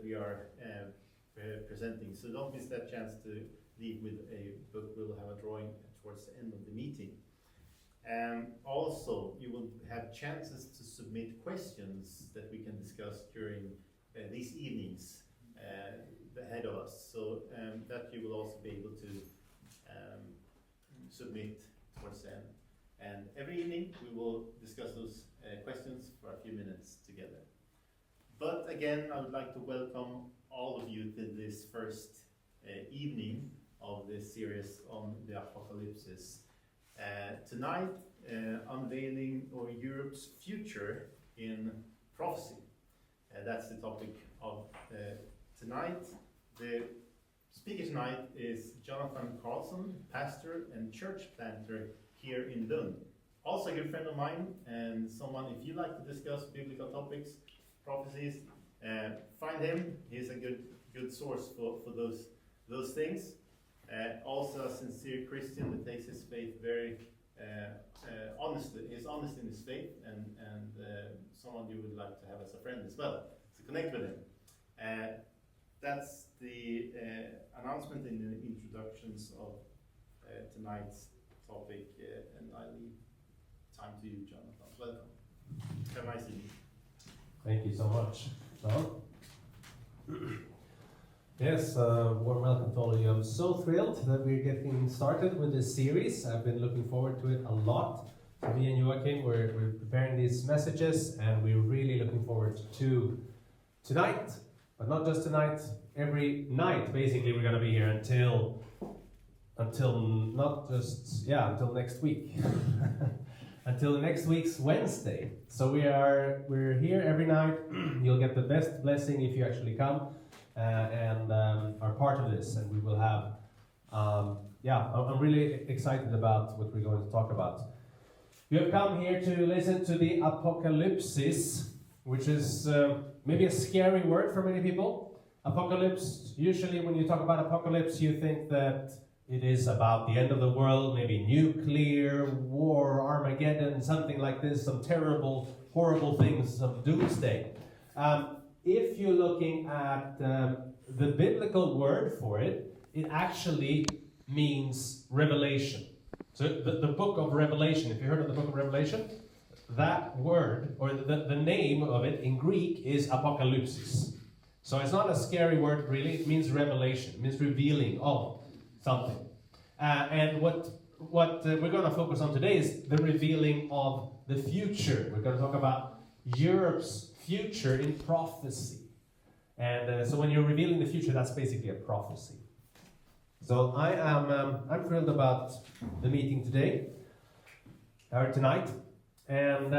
we are presenting. So don't miss that chance to leave with a book. We'll have a drawing towards the end of the meeting. Also, you will have chances to submit questions that we can discuss during these evenings ahead of us. So that you will also be able to submit towards the end. And every evening we will discuss those questions for a few minutes together. But again, I would like to welcome all of you to this first evening of this series on the Apocalypse. Tonight, unveiling Europe's future in prophecy. That's the topic of tonight. The speaker tonight is Jonathan Carlson, pastor and church planter here in Lund. Also a good friend of mine, and someone, if you like to discuss biblical topics, prophecies, find him. He's a good source for those things. Also a sincere Christian that takes his faith very honestly. He's honest in his faith, and someone you would like to have as a friend as well. So connect with him. That's the announcement in the introductions of tonight's topic, and I leave time to you, Jonathan. Welcome. Have a nice evening. Thank you so much, John. Yes, warm welcome to all of you. I'm so thrilled that we're getting started with this series. I've been looking forward to it a lot. So me and Joachim, we're preparing these messages, and we're really looking forward to tonight. But not just tonight, every night, basically, we're going to be here until next week. Until next week's Wednesday. So we're here every night. You'll get the best blessing if you actually come and are part of this. And we will have, I'm really excited about what we're going to talk about. You have come here to listen to the Apocalypse, which is maybe a scary word for many people. Apocalypse, usually when you talk about apocalypse, you think that it is about the end of the world, maybe nuclear war, Armageddon, something like this, some terrible, horrible things, some doomsday. If you're looking at the biblical word for it, it actually means revelation. So the book of Revelation, if you heard of the book of Revelation, that word, or the name of it in Greek is apocalypsis. So it's not a scary word really, it means revelation, it means revealing of something. And what we're going to focus on today is the revealing of the future. We're going to talk about Europe's future in prophecy. And so when you're revealing the future, that's basically a prophecy. So I'm thrilled about the meeting today, or tonight. And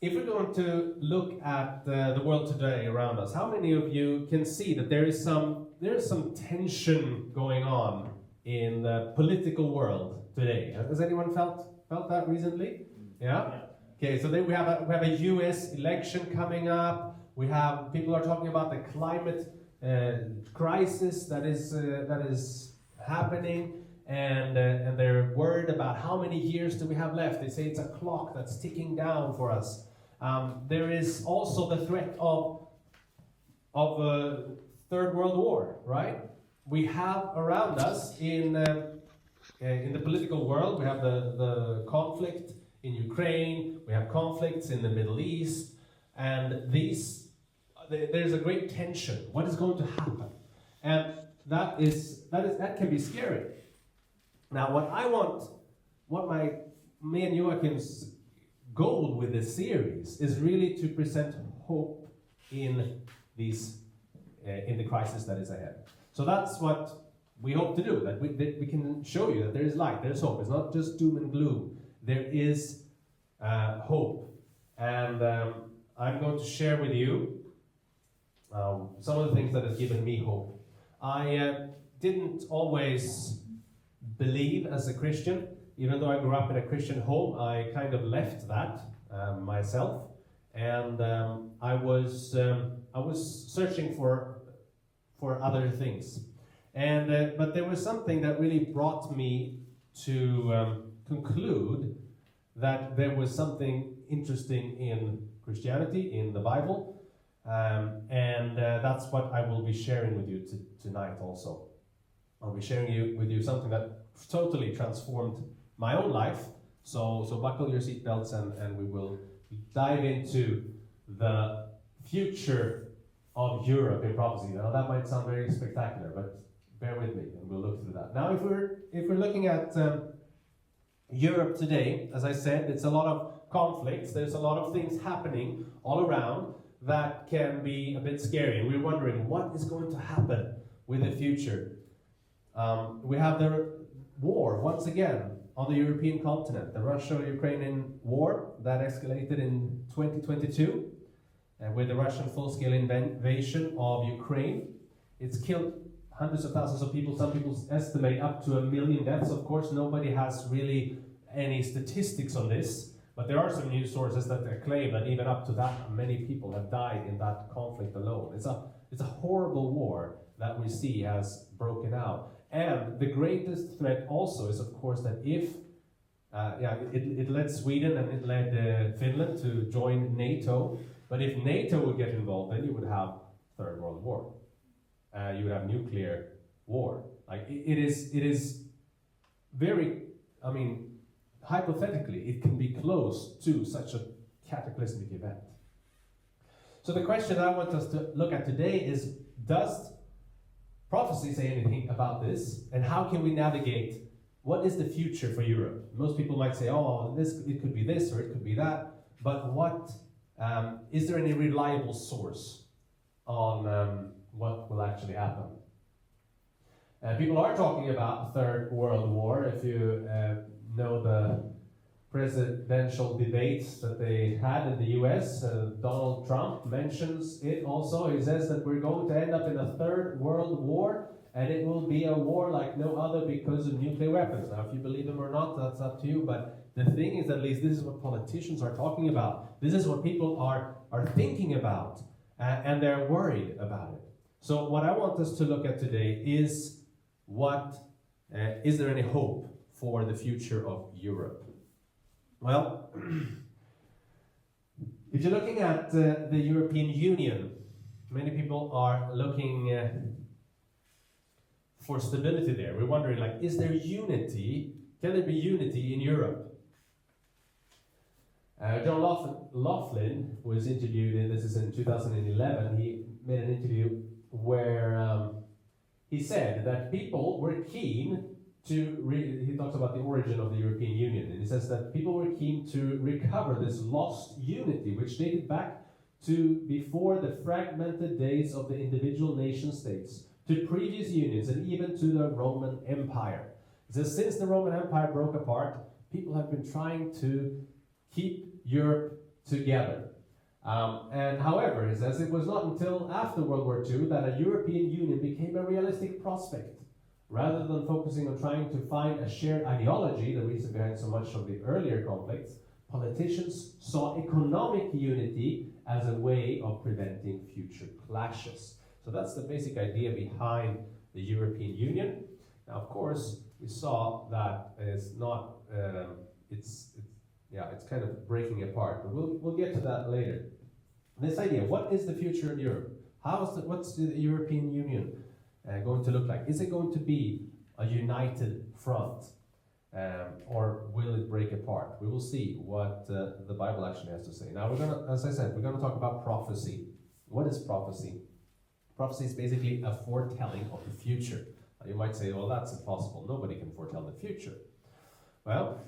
if we're going to look at the world today around us, how many of you can see that there is some tension going on in the political world today? Has anyone felt that recently? Yeah? Okay, so then we have a US election coming up. We have people are talking about the climate crisis that is happening, and they're worried about how many years do we have left. They say it's a clock that's ticking down for us. There is also the threat of a Third World War, right? We have around us in the political world, we have the conflict in Ukraine, we have conflicts in the Middle East, and there's a great tension. What is going to happen? And that can be scary. Now, me and Joachim's goal with this series is really to present hope in the crisis that is ahead. So that's what we hope to do, that we can show you that there is light, there's hope. It's not just doom and gloom. There is hope. And I'm going to share with you some of the things that have given me hope. I didn't always believe as a Christian. Even though I grew up in a Christian home, I kind of left that myself. And I was searching for other things. And but there was something that really brought me to conclude that there was something interesting in Christianity, in the Bible, and And that's what I will be sharing with you tonight also. I'll be sharing with you something that totally transformed my own life. So buckle your seatbelts and we will dive into the future of Europe in prophecy. Now that might sound very spectacular, but bear with me and we'll look through that. Now if we're looking at Europe today, as I said, it's a lot of conflicts. There's a lot of things happening all around that can be a bit scary. And we're wondering what is going to happen with the future. We have the war once again on the European continent, the Russia-Ukrainian war that escalated in 2022 with the Russian full-scale invasion of Ukraine. It's killed hundreds of thousands of people. Some people estimate up to 1 million deaths. Of course, nobody has really any statistics on this, but there are some news sources that claim that even up to that many people have died in that conflict alone. It's a horrible war that we see has broken out. And the greatest threat also is, of course, that if it led Sweden and it led Finland to join NATO, but if NATO would get involved, then you would have Third World War. You would have nuclear war. Like it is very, I mean, hypothetically, it can be close to such a cataclysmic event. So the question I want us to look at today is, does prophecy say anything about this? And how can we navigate? What is the future for Europe? Most people might say, oh, it could be this or it could be that. But what is there any reliable source on what will actually happen? People are talking about the Third World War. If you know the presidential debates that they had in the US, Donald Trump mentions it also. He says that we're going to end up in a Third World War, and it will be a war like no other because of nuclear weapons. Now, if you believe him or not, that's up to you, but the thing is, at least this is what politicians are talking about. This is what people are thinking about, and they're worried about it. So what I want us to look at today is is there any hope for the future of Europe? Well, if you're looking at the European Union, many people are looking for stability there. We're wondering, like, is there unity? Can there be unity in Europe? John Laughlin was interviewed, and this is in 2011, he made an interview where he said that people were keen he talks about the origin of the European Union, and he says that people were keen to recover this lost unity, which dated back to before the fragmented days of the individual nation states, to previous unions, and even to the Roman Empire. He says since the Roman Empire broke apart, people have been trying to keep Europe together. And however, he says it was not until after World War II that a European Union became a realistic prospect. Rather than focusing on trying to find a shared ideology, the reason behind so much of the earlier conflicts, politicians saw economic unity as a way of preventing future clashes. So that's the basic idea behind the European Union. Now, of course, we saw that it's not, it's kind of breaking apart, but we'll get to that later. This idea, what is the future of Europe? What's the European Union going to look like? Is it going to be a united front, or will it break apart? We will see what the Bible actually has to say. Now, as I said, we're going to talk about prophecy. What is prophecy? Prophecy is basically a foretelling of the future. You might say, well, that's impossible. Nobody can foretell the future. Well,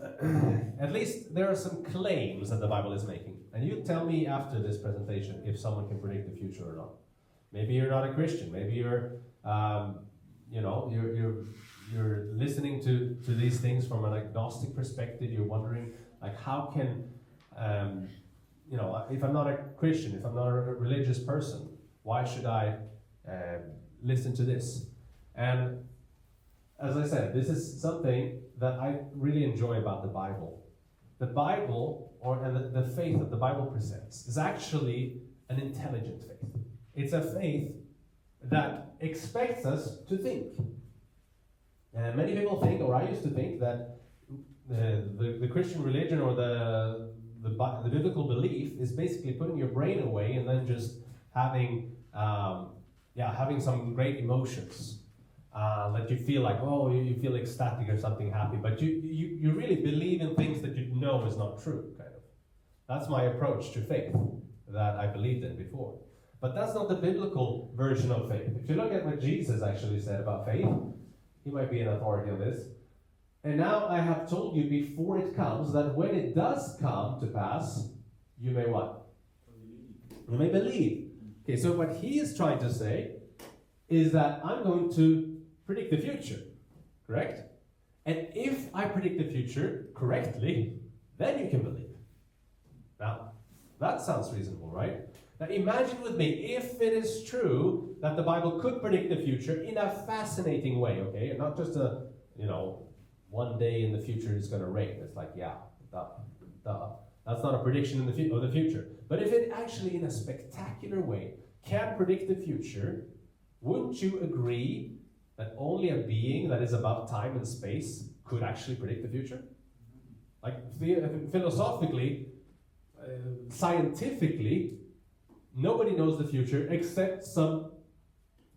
at least there are some claims that the Bible is making. And you tell me after this presentation if someone can predict the future or not. Maybe you're not a Christian. Maybe you're you're listening to these things from an agnostic perspective. You're wondering, like, how can, if I'm not a Christian, if I'm not a religious person, why should I listen to this? And as I said, this is something that I really enjoy about the Bible. The Bible, and the faith that the Bible presents, is actually an intelligent faith. It's a faith that expects us to think. And many people think, or I used to think, that the Christian religion or the biblical belief is basically putting your brain away and then just having having some great emotions. That you feel like, oh, you feel ecstatic or something happy, but you really believe in things that you know is not true, kind of. That's my approach to faith that I believed in before. But that's not the biblical version of faith. If you look at what Jesus actually said about faith, he might be an authority on this. And now I have told you before it comes, that when it does come to pass, you may what? You may believe. Okay, so what he is trying to say is that I'm going to predict the future, correct? And if I predict the future correctly, then you can believe. Now, that sounds reasonable, right? Now imagine with me, if it is true that the Bible could predict the future in a fascinating way, okay? And not just a, one day in the future it's going to rain. It's like, yeah, duh. That's not a prediction of the future. But if it actually, in a spectacular way, can predict the future, wouldn't you agree that only a being that is above time and space could actually predict the future? Like, philosophically, scientifically, nobody knows the future except some,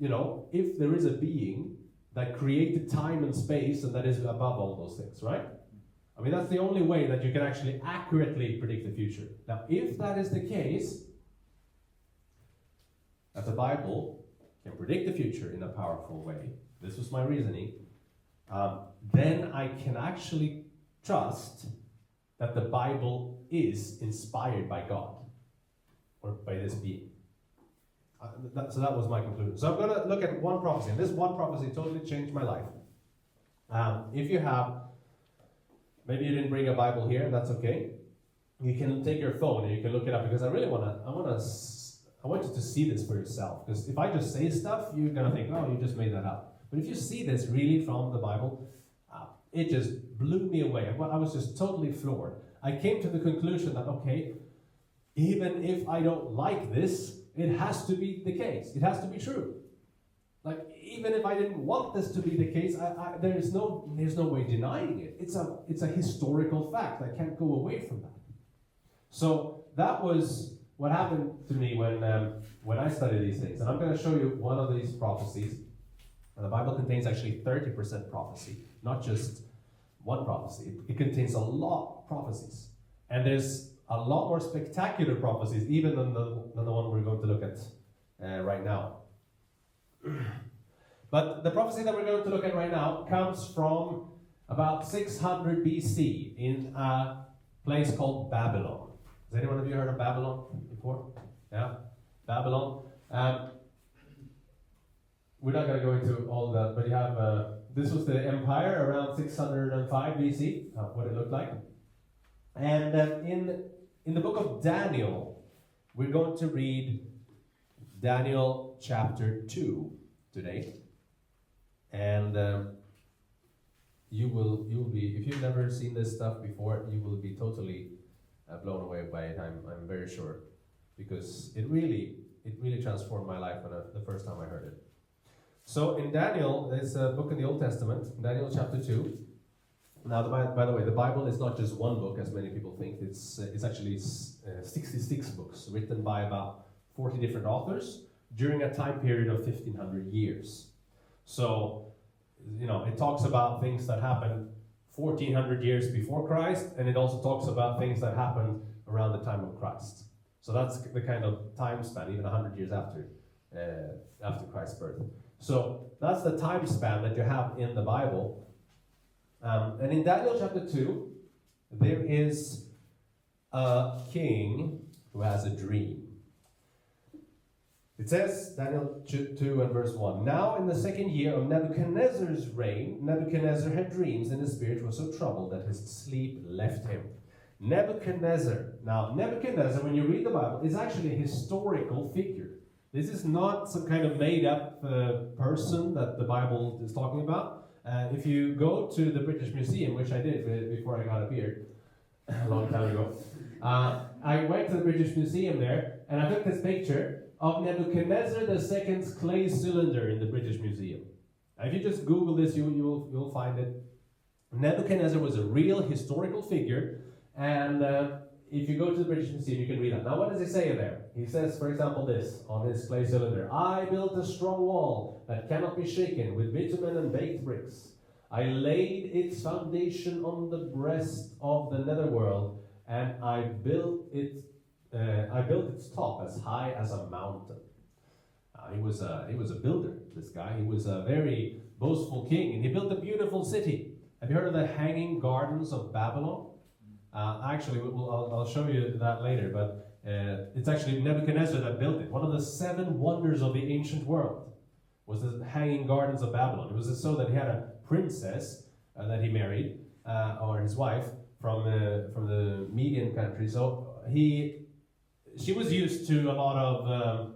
if there is a being that created time and space and that is above all those things, right? I mean, that's the only way that you can actually accurately predict the future. Now, if that is the case, that the Bible can predict the future in a powerful way, this was my reasoning, then I can actually trust that the Bible is inspired by God, or by this being. So that was my conclusion. So I'm going to look at one prophecy, and this one prophecy totally changed my life. If you have, maybe you didn't bring a Bible here, and that's okay. You can take your phone and you can look it up, because I want you to see this for yourself. Because if I just say stuff, you're going to think, oh, you just made that up. But if you see this really from the Bible, it just blew me away. I was just totally floored. I came to the conclusion that, okay, even if I don't like this, it has to be the case. It has to be true. Like, even if I didn't want this to be the case, there's no way denying it. It's a historical fact. I can't go away from that. So that was what happened to me when I studied these things. And I'm going to show you one of these prophecies. And the Bible contains actually 30% prophecy, not just one prophecy. It contains a lot of prophecies. And there's a lot more spectacular prophecies, even than the one we're going to look at right now. But the prophecy that we're going to look at right now comes from about 600 BC in a place called Babylon. Has anyone of you heard of Babylon before? Yeah? Babylon. We're not going to go into all that, but you have, this was the empire around 605 BC, what it looked like. And in the book of Daniel, we're going to read Daniel chapter 2 today. And you will be, if you've never seen this stuff before, you will be totally blown away by it, I'm very sure. Because it really transformed my life the first time I heard it. So in Daniel, there's a book in the Old Testament, Daniel chapter 2. Now, by the way, the Bible is not just one book, as many people think. It's actually 66 books written by about 40 different authors during a time period of 1,500 years. So, it talks about things that happened 1,400 years before Christ, and it also talks about things that happened around the time of Christ. So that's the kind of time span, even 100 years after Christ's birth. So that's the time span that you have in the Bible. And in Daniel chapter 2, there is a king who has a dream. It says, Daniel 2 and verse 1, "Now in the second year of Nebuchadnezzar's reign, Nebuchadnezzar had dreams, and his spirit was so troubled that his sleep left him." Nebuchadnezzar. Now, Nebuchadnezzar, when you read the Bible, is actually a historical figure. This is not some kind of made-up person that the Bible is talking about. If you go to the British Museum, which I did before I got a beard, a long time ago, I went to the British Museum there, and I took this picture of Nebuchadnezzar II's clay cylinder in the British Museum. Now, if you just Google this, you'll find it. Nebuchadnezzar was a real historical figure, and if you go to the British Museum, you can read that. Now, what does he say there? He says, for example, this on his clay cylinder: I built a strong wall that cannot be shaken with bitumen and baked bricks. I laid its foundation on the breast of the netherworld, and I built its top as high as a mountain. He was a builder. This guy. He was a very boastful king, and he built a beautiful city. Have you heard of the Hanging Gardens of Babylon? Actually, I'll show you that later, but it's actually Nebuchadnezzar that built it. One of the 7 wonders of the ancient world was the Hanging Gardens of Babylon. It was so that he had a princess that he married, or his wife, from the Median country. So she was used to a lot of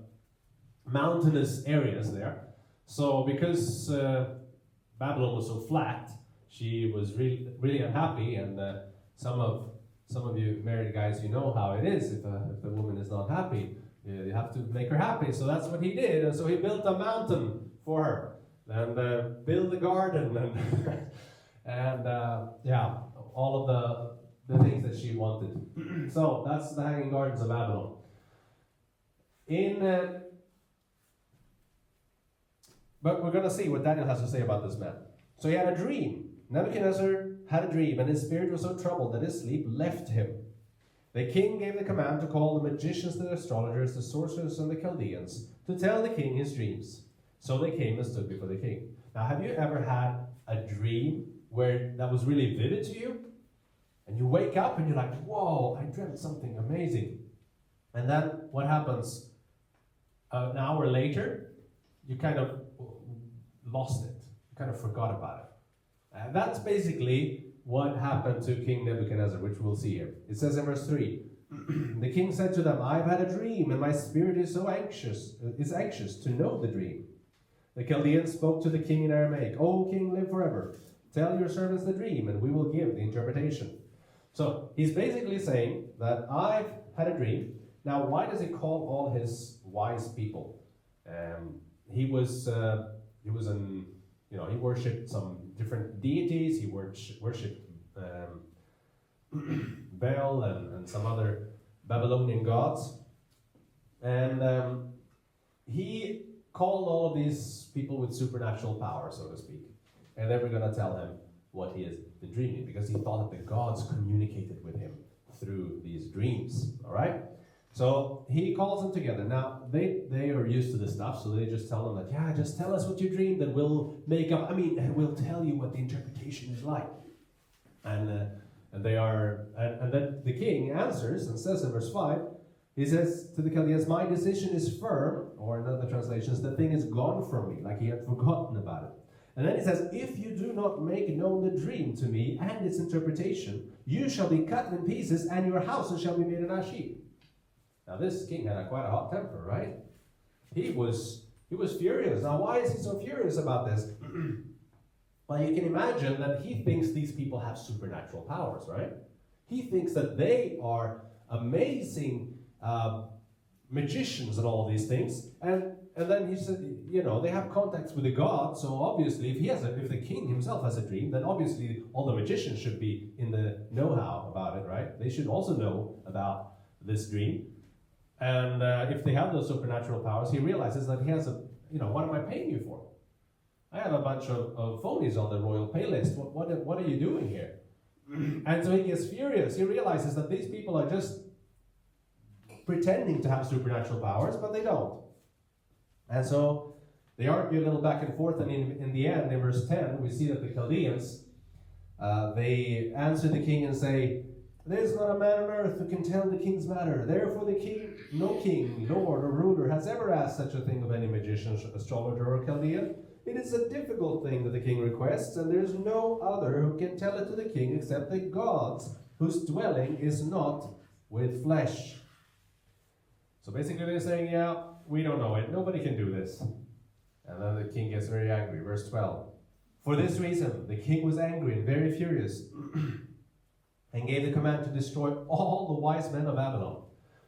mountainous areas there. So because Babylon was so flat, she was really unhappy, and some of you married guys, you know how it is. If a woman is not happy, you have to make her happy. So that's what he did. And so he built a mountain for her, and built a garden, and all of the things that she wanted. So that's the Hanging Gardens of Babylon. But we're going to see what Daniel has to say about this man. So he had a dream. Nebuchadnezzar had a dream, and his spirit was so troubled that his sleep left him. The king gave the command to call the magicians, the astrologers, the sorcerers, and the Chaldeans to tell the king his dreams. So they came and stood before the king. Now, have you ever had a dream that was really vivid to you? And you wake up and you're like, whoa, I dreamt something amazing. And then what happens? An hour later, you kind of lost it. You kind of forgot about it. And that's basically what happened to King Nebuchadnezzar, which we'll see here. It says in verse 3, the king said to them, I've had a dream, and my spirit is anxious to know the dream. The Chaldeans spoke to the king in Aramaic, O king, live forever. Tell your servants the dream, and we will give the interpretation. So he's basically saying that I've had a dream. Now, why does he call all his wise people? He worshipped some different deities. He worshipped Baal and some other Babylonian gods. And he called all of these people with supernatural power, so to speak. And they were going to tell him what he has been dreaming, because he thought that the gods communicated with him through these dreams. All right? So he calls them together. Now, they are used to this stuff, so they just tell them that, yeah, just tell us what you dreamed, and we'll we'll tell you what the interpretation is like. And then the king answers and says in verse 5, he says to the Chaldeans, my decision is firm, or in other translations, the thing is gone from me, like he had forgotten about it. And then he says, if you do not make known the dream to me and its interpretation, you shall be cut in pieces, and your houses shall be made an ash heap. Now this king had quite a hot temper, right? He was furious. Now why is he so furious about this? Well, you can imagine that he thinks these people have supernatural powers, right? He thinks that they are amazing magicians and all of these things. And then he said, they have contacts with the gods, so obviously if the king himself has a dream, then obviously all the magicians should be in the know-how about it, right? They should also know about this dream. And if they have those supernatural powers, he realizes that he has what am I paying you for? I have a bunch of phonies on the royal pay list. What are you doing here? And so he gets furious. He realizes that these people are just pretending to have supernatural powers, but they don't. And so they argue a little back and forth, and in the end, in verse 10, we see that the Chaldeans, they answer the king and say, there's not a man on earth who can tell the king's matter. Therefore no king, lord, or ruler has ever asked such a thing of any magician, astrologer, or Chaldean. It is a difficult thing that the king requests, and there is no other who can tell it to the king except the gods, whose dwelling is not with flesh. So basically they're saying, yeah, we don't know it. Nobody can do this. And then the king gets very angry. Verse 12. For this reason, the king was angry and very furious, and gave the command to destroy all the wise men of Babylon.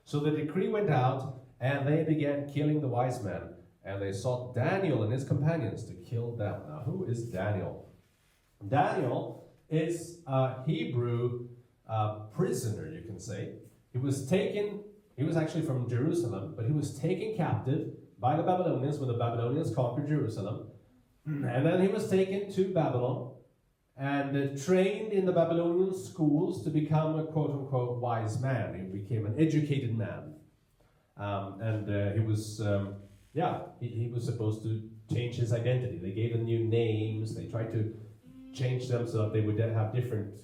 So the decree went out, and they began killing the wise men. And they sought Daniel and his companions to kill them. Now, who is Daniel? Daniel is a Hebrew prisoner, you can say. He was actually from Jerusalem, but he was taken captive by the Babylonians when the Babylonians conquered Jerusalem. And then he was taken to Babylon and trained in the Babylonian schools to become a quote-unquote wise man. He became an educated man. He was supposed to change his identity. They gave him new names. They tried to change them so that they would then have different,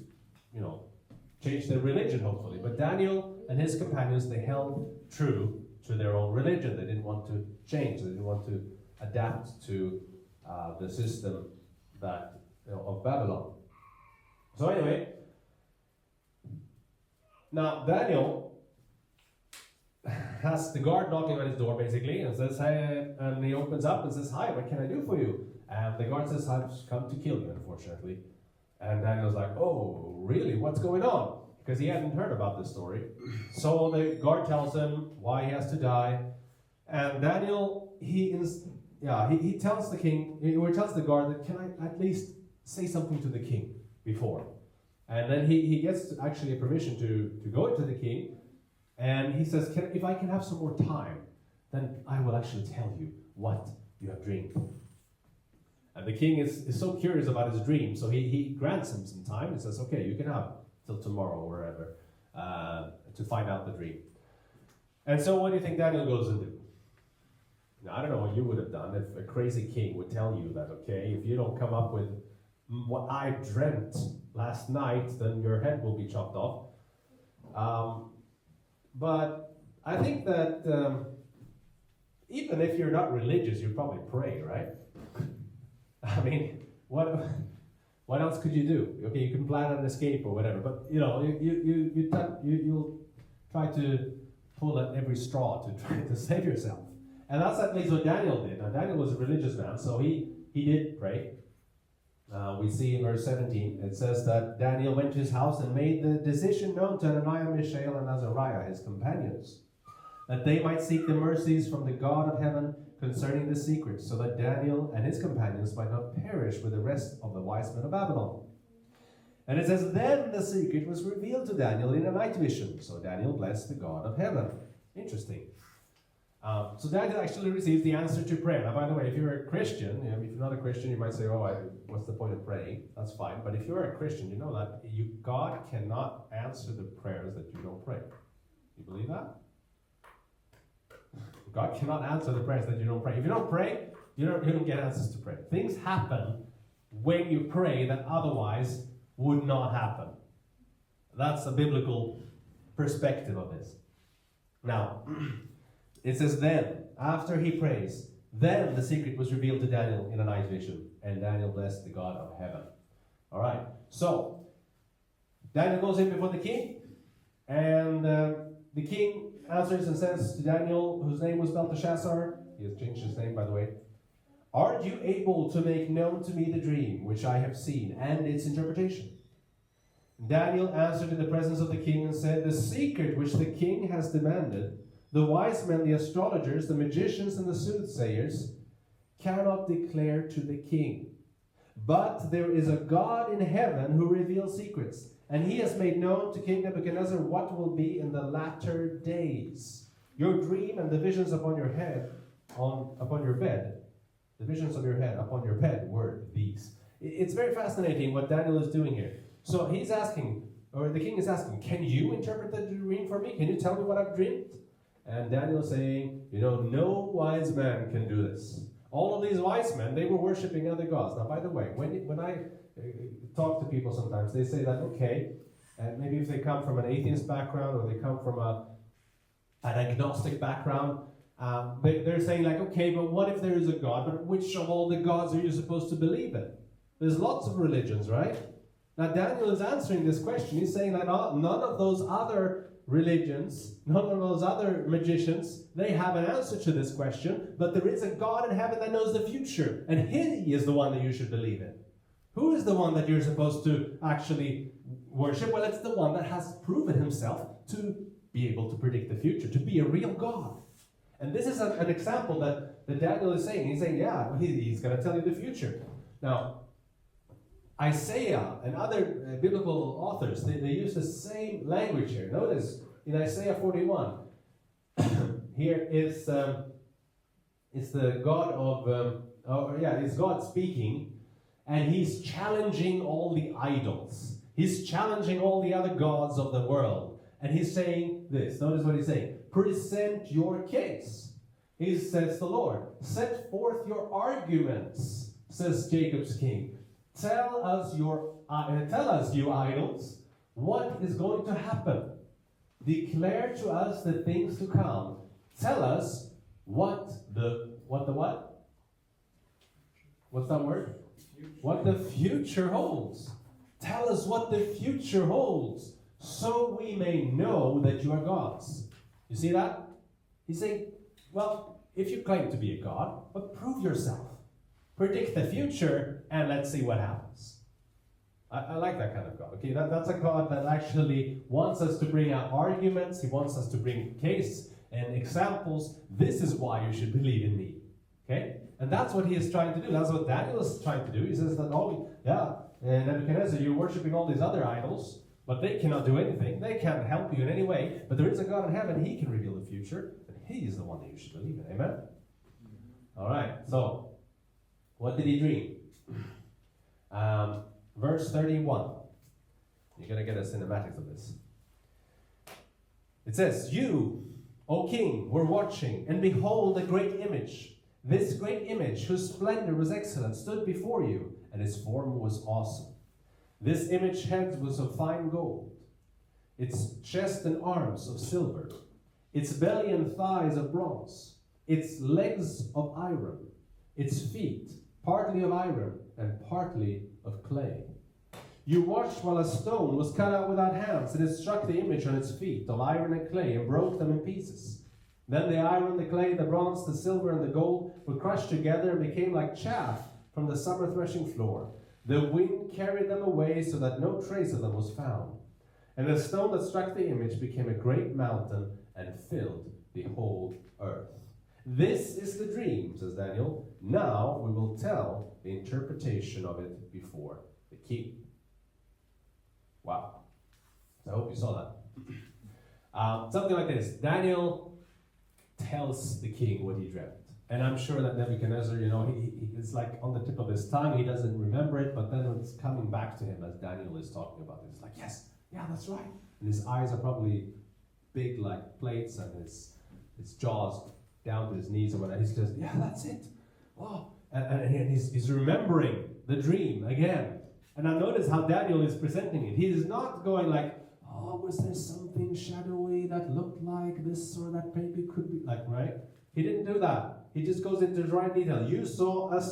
change their religion, hopefully. But Daniel and his companions, they held true to their own religion. They didn't want to change. They didn't want to adapt to the system of Babylon. So anyway, now Daniel has the guard knocking on his door basically and says, "Hey," and he opens up and says, "Hi, what can I do for you?" And the guard says, "I've come to kill you, unfortunately." And Daniel's like, "Oh, really? What's going on?" Because he hadn't heard about this story. So the guard tells him why he has to die. And Daniel, he tells the king, or tells the guard that, "Can I at least say something to the king before?" And then he gets actually a permission to go to the king. And he says, "If I can have some more time, then I will actually tell you what you have dreamed." And the king is so curious about his dream, so he grants him some time and says, "Okay, you can have till tomorrow or wherever to find out the dream." And so what do you think Daniel goes and do? Now, I don't know what you would have done if a crazy king would tell you that, okay, if you don't come up with what I dreamt last night, then your head will be chopped off. But I think that even if you're not religious, you probably pray, right? I mean, what else could you do? Okay, you can plan an escape or whatever, but you'll try to pull at every straw to try to save yourself. And that's at least what Daniel did. Now, Daniel was a religious man, so he did pray. We see in verse 17, it says that Daniel went to his house and made the decision known to Hananiah, Mishael, and Azariah, his companions, that they might seek the mercies from the God of heaven concerning the secret, so that Daniel and his companions might not perish with the rest of the wise men of Babylon. And it says, then the secret was revealed to Daniel in a night vision. So Daniel blessed the God of heaven. Interesting. So Daniel actually receives the answer to prayer. Now, by the way, if you're a Christian, if you're not a Christian, you might say, what's the point of praying? That's fine. But if you're a Christian, you know that God cannot answer the prayers that you don't pray. You believe that? God cannot answer the prayers that you don't pray. If you don't pray, you don't get answers to prayer. Things happen when you pray that otherwise would not happen. That's a biblical perspective of this. Now, it says then, after he prays, then the secret was revealed to Daniel in a night vision, and Daniel blessed the God of heaven. All right, so Daniel goes in before the king, and the king answers and says to Daniel, whose name was Belteshazzar, he has changed his name by the way, "Are you able to make known to me the dream which I have seen and its interpretation?" Daniel answered in the presence of the king and said, "The secret which the king has demanded, the wise men, the astrologers, the magicians, and the soothsayers cannot declare to the king. But there is a God in heaven who reveals secrets, and he has made known to King Nebuchadnezzar what will be in the latter days. Your dream and the visions upon your head, upon your bed, the visions of your head upon your bed were these." It's very fascinating what Daniel is doing here. So he's asking, or the king is asking, "Can you interpret the dream for me? Can you tell me what I've dreamed?" And Daniel is saying, no wise man can do this. All of these wise men, they were worshipping other gods. Now, by the way, when I talk to people sometimes, they say that, okay, and maybe if they come from an atheist background or they come from an agnostic background, they're saying like, okay, but what if there is a God? But which of all the gods are you supposed to believe in? There's lots of religions, right? Now, Daniel is answering this question. He's saying that none of those other religions, none of those other magicians, they have an answer to this question, but there is a God in heaven that knows the future, and he is the one that you should believe in. Who is the one that you're supposed to actually worship? Well, it's the one that has proven himself to be able to predict the future, to be a real God. And this is an example that Daniel is saying. He's saying, yeah, he's going to tell you the future. Now, Isaiah and other biblical authors, they use the same language here. Notice in Isaiah 41, here is the God of, it's God speaking, and he's challenging all the idols. He's challenging all the other gods of the world. And he's saying this. Notice what he's saying. Present your case. He says the Lord. Set forth your arguments, says Jacob's king. Tell us, you idols, what is going to happen. Declare to us the things to come. Tell us what? What's that word? What the future holds. Tell us what the future holds, so we may know that you are gods. You see that? He's saying, well, if you claim to be a god, but prove yourself. Predict the future, and let's see what happens. I like that kind of God. Okay, that's a God that actually wants us to bring out arguments. He wants us to bring case and examples. This is why you should believe in me. Okay? And that's what he is trying to do. That's what Daniel is trying to do. He says that, Nebuchadnezzar, you're worshipping all these other idols, but they cannot do anything. They can't help you in any way. But there is a God in heaven. He can reveal the future. And he is the one that you should believe in. Amen? All right. So, what did he dream? Verse 31. You're going to get a cinematics of this. It says, You, O king, were watching, and behold, a great image. This great image, whose splendor was excellent, stood before you, and its form was awesome. This image head was of fine gold, its chest and arms of silver, its belly and thighs of bronze, its legs of iron, its feet partly of iron and partly of clay. You watched while a stone was cut out without hands, and it struck the image on its feet of iron and clay and broke them in pieces. Then the iron, the clay, the bronze, the silver, and the gold were crushed together and became like chaff from the summer threshing floor. The wind carried them away so that no trace of them was found. And the stone that struck the image became a great mountain and filled the whole earth. This is the dream, says Daniel. Now we will tell the interpretation of it before the king. Wow. I hope you saw that. Something like this. Daniel tells the king what he dreamt. And I'm sure that Nebuchadnezzar, it's like on the tip of his tongue. He doesn't remember it, but then it's coming back to him as Daniel is talking about it. It's like, yes, yeah, that's right. And his eyes are probably big like plates, and his jaws down to his knees or whatever. He's just, yeah, that's it. Wow. And he's remembering the dream again. And I notice how Daniel is presenting it. He is not going like, oh, was there something shadowy that looked like this or that maybe could be, like, right? He didn't do that. He just goes into the right detail. You saw an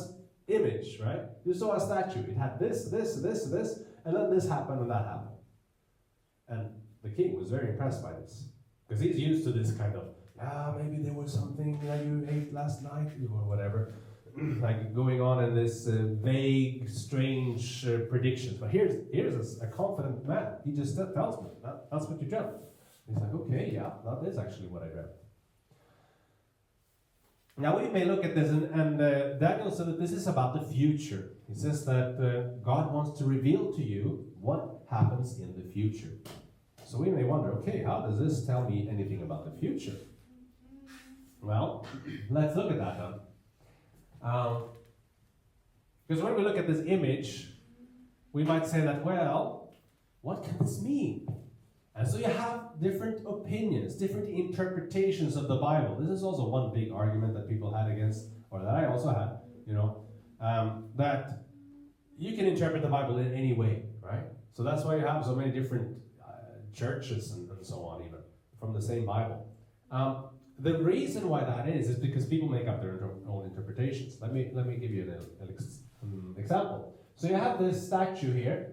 image, right? You saw a statue. It had this, and then this happened and that happened. And the king was very impressed by this. Because he's used to this kind of, maybe there was something that you ate last night or whatever. Like going on in this vague, strange predictions. But here's a confident man. He just tells me, that's what you dreamt. He's like, okay, yeah, that is actually what I dreamt. Now we may look at this, and Daniel said that this is about the future. He says that God wants to reveal to you what happens in the future. So we may wonder, okay, how does this tell me anything about the future? Well, let's look at that then. Because when we look at this image, we might say that, well, what can this mean? And so you have different opinions, different interpretations of the Bible. This is also one big argument that people had against, or that I also had, that you can interpret the Bible in any way, right? So that's why you have so many different churches and so on, even, from the same Bible. The reason why that is because people make up their own interpretations. Let me give you an example. So you have this statue here.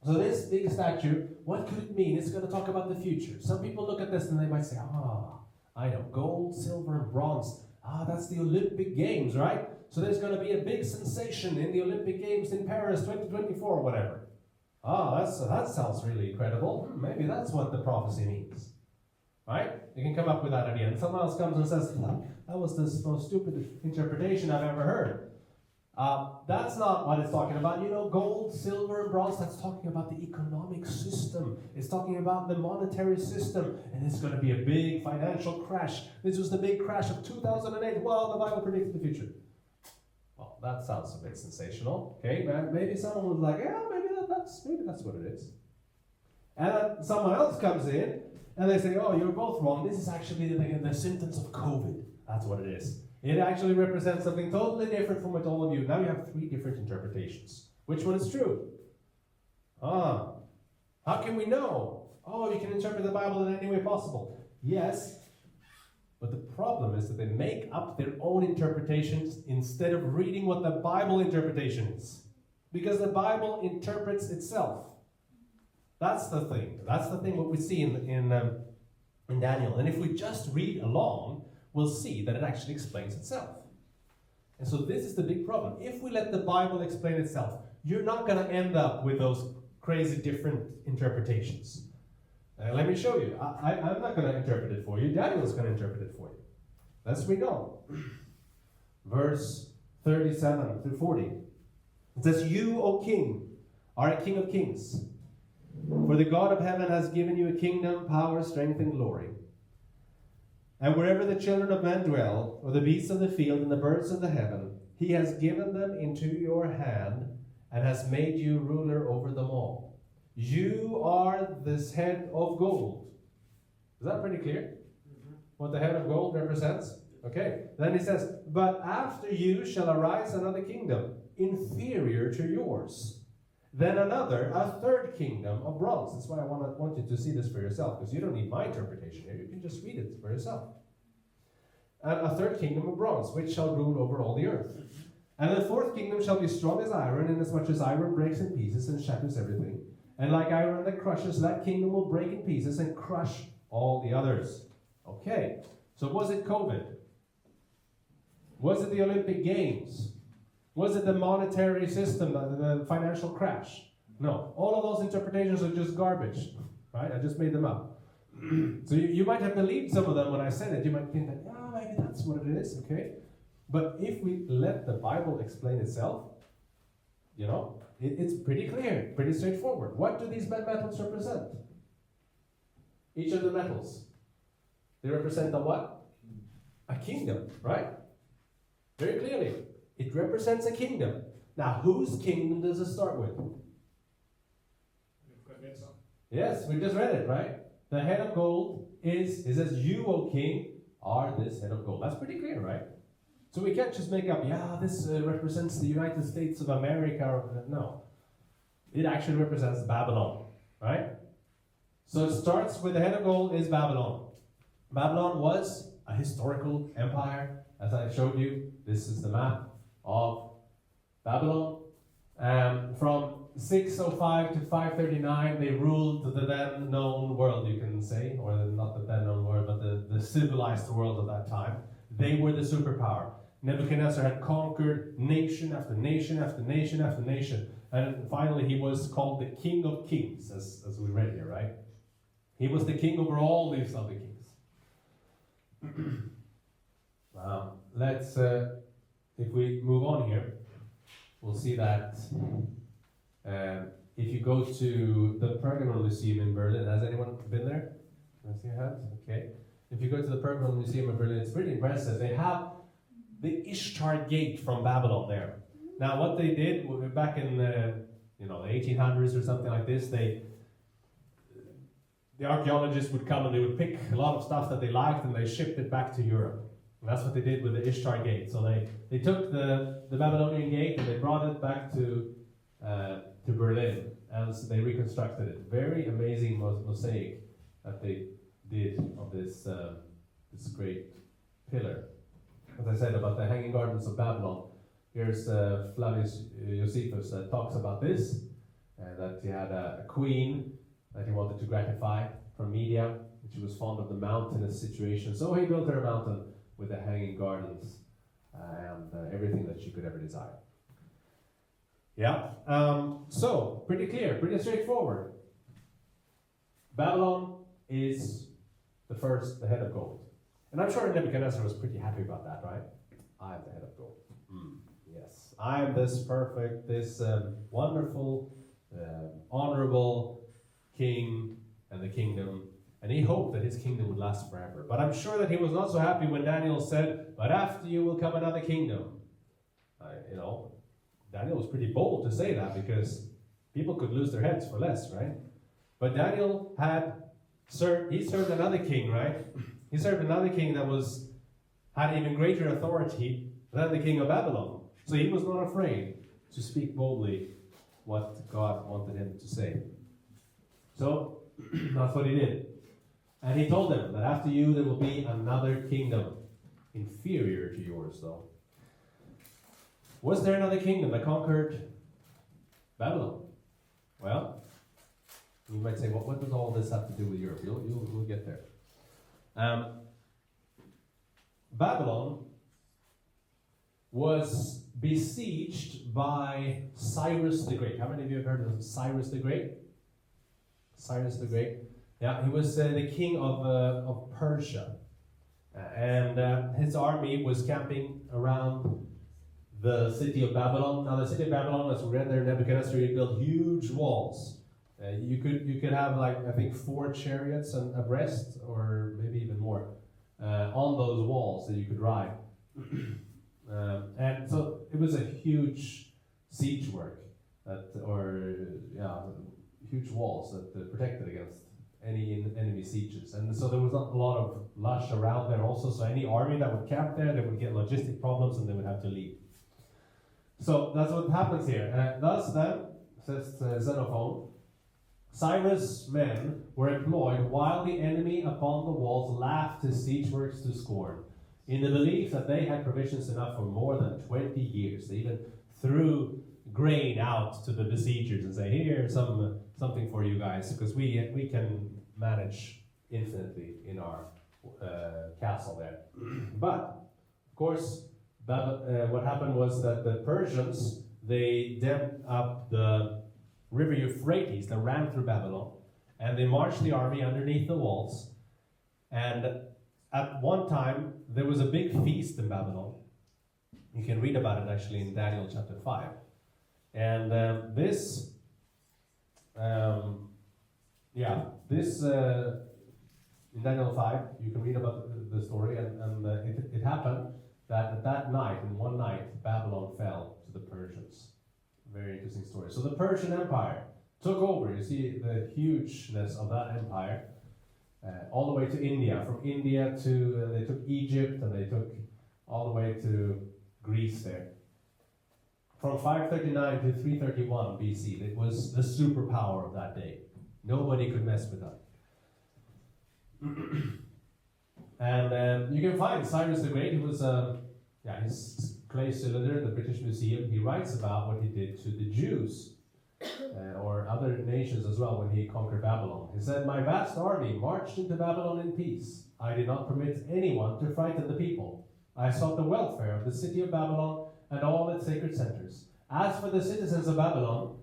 So this big statue, what could it mean? It's going to talk about the future. Some people look at this and they might say, I know, gold, silver, and bronze. That's the Olympic Games, right? So there's going to be a big sensation in the Olympic Games in Paris 2024 or whatever. That sounds really credible. Maybe that's what the prophecy means. Right? You can come up with that idea. And someone else comes and says, that was the most stupid interpretation I've ever heard. That's not what it's talking about. You know, gold, silver, and bronze, that's talking about the economic system. It's talking about the monetary system. And it's going to be a big financial crash. This was the big crash of 2008. Well, the Bible predicted the future. Well, that sounds a bit sensational. Okay, maybe someone was like, yeah, maybe that's what it is. And then someone else comes in, and they say, oh, you're both wrong. This is actually the symptoms of COVID. That's what it is. It actually represents something totally different from what all of you. Now you have 3 different interpretations. Which one is true? How can we know? Oh, you can interpret the Bible in any way possible. Yes, but the problem is that they make up their own interpretations instead of reading what the Bible interpretation is. Because the Bible interprets itself. That's the thing. That's the thing what we see in Daniel. And if we just read along, we'll see that it actually explains itself. And so this is the big problem. If we let the Bible explain itself, you're not going to end up with those crazy different interpretations. Let me show you. I'm not going to interpret it for you. Daniel's going to interpret it for you. Let's read on. Verse 37 through 40. It says, you, O king, are a king of kings. For the God of heaven has given you a kingdom, power, strength, and glory. And wherever the children of men dwell, or the beasts of the field and the birds of the heaven, he has given them into your hand and has made you ruler over them all. You are this head of gold. Is that pretty clear? What the head of gold represents? Okay. Then he says, but after you shall arise another kingdom, inferior to yours. Then another, a third kingdom of bronze. That's why I want you to see this for yourself, because you don't need my interpretation here. You can just read it for yourself. And a third kingdom of bronze, which shall rule over all the earth. And the fourth kingdom shall be strong as iron, inasmuch as iron breaks in pieces and shatters everything. And like iron that crushes, that kingdom will break in pieces and crush all the others. Okay, so was it COVID? Was it the Olympic Games? Was it the monetary system, the financial crash? No, all of those interpretations are just garbage, right? I just made them up. So you might have believed some of them when I said it. You might think that, yeah, maybe that's what it is, okay? But if we let the Bible explain itself, you know, it's pretty clear, pretty straightforward. What do these metals represent? Each of the metals, they represent a what? A kingdom, right? Very clearly. It represents a kingdom. Now, whose kingdom does it start with? Yes, we just read it, right? The head of gold is, it says, you, O king, are this head of gold. That's pretty clear, right? So we can't just make up, yeah, this represents the United States of America. No. It actually represents Babylon, right? So it starts with the head of gold is Babylon. Babylon was a historical empire. As I showed you, this is the map of Babylon. From 605 to 539, they ruled the then known world, you can say, or not the then known world, but the civilized world of that time. They were the superpower. Nebuchadnezzar had conquered nation after nation after nation after nation. And finally, he was called the King of Kings, as we read here, right? He was the king over all these other kings. Let's, if we move on here, we'll see that if you go to the Pergamon Museum in Berlin, has anyone been there? Can I see your hands? Okay. If you go to the Pergamon Museum in Berlin, it's pretty impressive. They have the Ishtar Gate from Babylon there. Now, what they did back in the 1800s or something like this, the archaeologists would come and they would pick a lot of stuff that they liked and they shipped it back to Europe. And that's what they did with the Ishtar Gate. So they took the Babylonian gate and they brought it back to Berlin, and so they reconstructed it. Very amazing mosaic that they did of this great pillar. As I said about the Hanging Gardens of Babylon, here's Flavius Josephus that talks about this, that he had a queen that he wanted to gratify from Media, and she was fond of the mountainous situation, so he built her a mountain with the Hanging Gardens and everything that she could ever desire. Yeah, so pretty clear, pretty straightforward. Babylon is the head of gold. And I'm sure Nebuchadnezzar was pretty happy about that, right? I am the head of gold. Yes, I am this perfect, this wonderful, honorable king and the kingdom. And he hoped that his kingdom would last forever. But I'm sure that he was not so happy when Daniel said, but after you will come another kingdom. Daniel was pretty bold to say that because people could lose their heads for less, right? But Daniel he served another king, right? He served another king that had even greater authority than the king of Babylon. So he was not afraid to speak boldly what God wanted him to say. So that's what he did. And he told them that after you there will be another kingdom, inferior to yours though. Was there another kingdom that conquered Babylon? Well, you might say, what does all this have to do with Europe? We'll get there. Babylon was besieged by Cyrus the Great. How many of you have heard of Cyrus the Great? Cyrus the Great. Yeah, he was the king of Persia. And his army was camping around the city of Babylon. Now the city of Babylon, as we read there, Nebuchadnezzar built huge walls. You could have I think 4 chariots abreast, or maybe even more, on those walls that you could ride. And so it was a huge siege work, huge walls that protected against any enemy sieges. And so there was not a lot of lush around there also, so any army that would camp there, they would get logistic problems and they would have to leave. So that's what happens here. Thus then, says Xenophon, Cyrus' men were employed while the enemy upon the walls laughed his siege works to scorn, in the belief that they had provisions enough for more than 20 years. They even threw grain out to the besiegers and say, here's something for you guys, because we can manage infinitely in our castle there. But, of course, what happened was that the Persians, they dammed up the river Euphrates that ran through Babylon, and they marched the army underneath the walls. And at one time, there was a big feast in Babylon. You can read about it actually in Daniel chapter 5. And this in Daniel 5, you can read about the story, and it happened that at that night, in one night, Babylon fell to the Persians. Very interesting story. So the Persian Empire took over. You see the hugeness of that empire, all the way to India. From India to, they took Egypt, and they took all the way to Greece there. From 539 to 331 BC, it was the superpower of that day. Nobody could mess with that. And you can find Cyrus the Great. He was, his clay cylinder in the British Museum. He writes about what he did to the Jews, or other nations as well, when he conquered Babylon. He said, "My vast army marched into Babylon in peace. I did not permit anyone to frighten the people. I sought the welfare of the city of Babylon and all its sacred centers. As for the citizens of Babylon,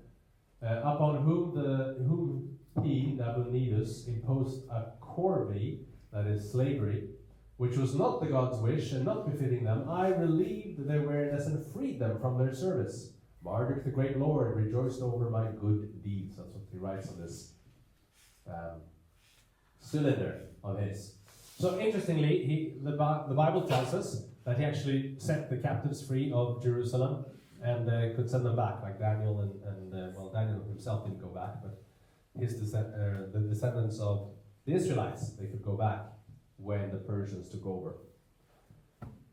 upon whom he, Nabonidus, imposed a corvée, that is slavery, which was not the God's wish and not befitting them, I relieved their weariness and freed them from their service. Marduk the great Lord rejoiced over my good deeds." That's what he writes on this cylinder of his. So interestingly, the Bible tells us that he actually set the captives free of Jerusalem and could send them back, like Daniel and Daniel himself didn't go back, but the descendants of the Israelites, they could go back when the Persians took over.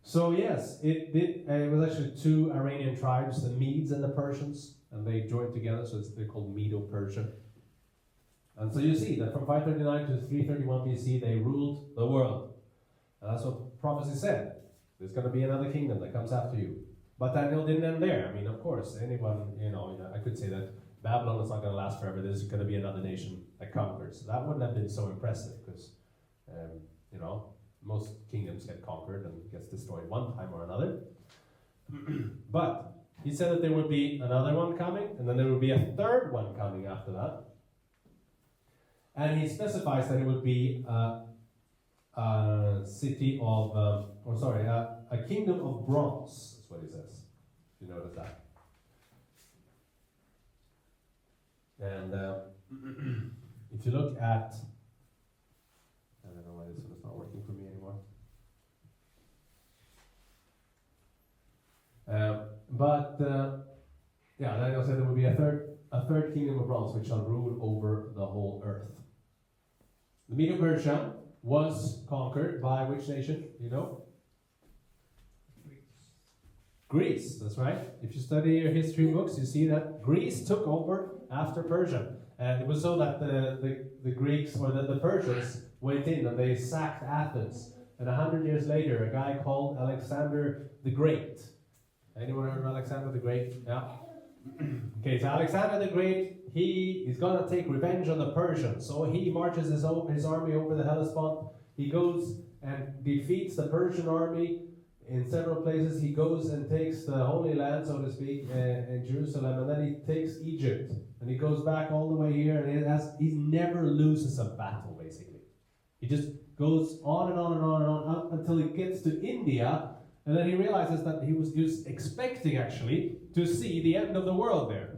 So yes, it was actually 2 Iranian tribes, the Medes and the Persians, and they joined together, so they're called Medo-Persia. And so you see that from 539 to 331 BC, they ruled the world. And that's what prophecy said. There's going to be another kingdom that comes after you. But Daniel didn't end there. I mean, of course, anyone, I could say that Babylon is not going to last forever. There's going to be another nation that conquers. That wouldn't have been so impressive because, most kingdoms get conquered and gets destroyed one time or another. But he said that there would be another one coming, and then there would be a third one coming after that. And he specifies that it would be a city of, a kingdom of bronze, that's what he says. You notice that. And if you look at, I don't know why this one is not working for me anymore. Yeah, Daniel said there will be a third kingdom of bronze which shall rule over the whole earth. The Medo-Persia was conquered by which nation? You know? Greece, that's right. If you study your history books, you see that Greece took over after Persia. And it was so that the Greeks, or the Persians, went in and they sacked Athens. And 100 years later, a guy called Alexander the Great. Anyone heard of Alexander the Great? Yeah. Okay, so Alexander the Great, he is going to take revenge on the Persians. So he marches his army over the Hellespont. He goes and defeats the Persian army in several places. He goes and takes the Holy Land, so to speak, in Jerusalem, and then he takes Egypt. And he goes back all the way here, and he never loses a battle, basically. He just goes on and on and on and on up until he gets to India, and then he realizes that he was expecting, actually, to see the end of the world there.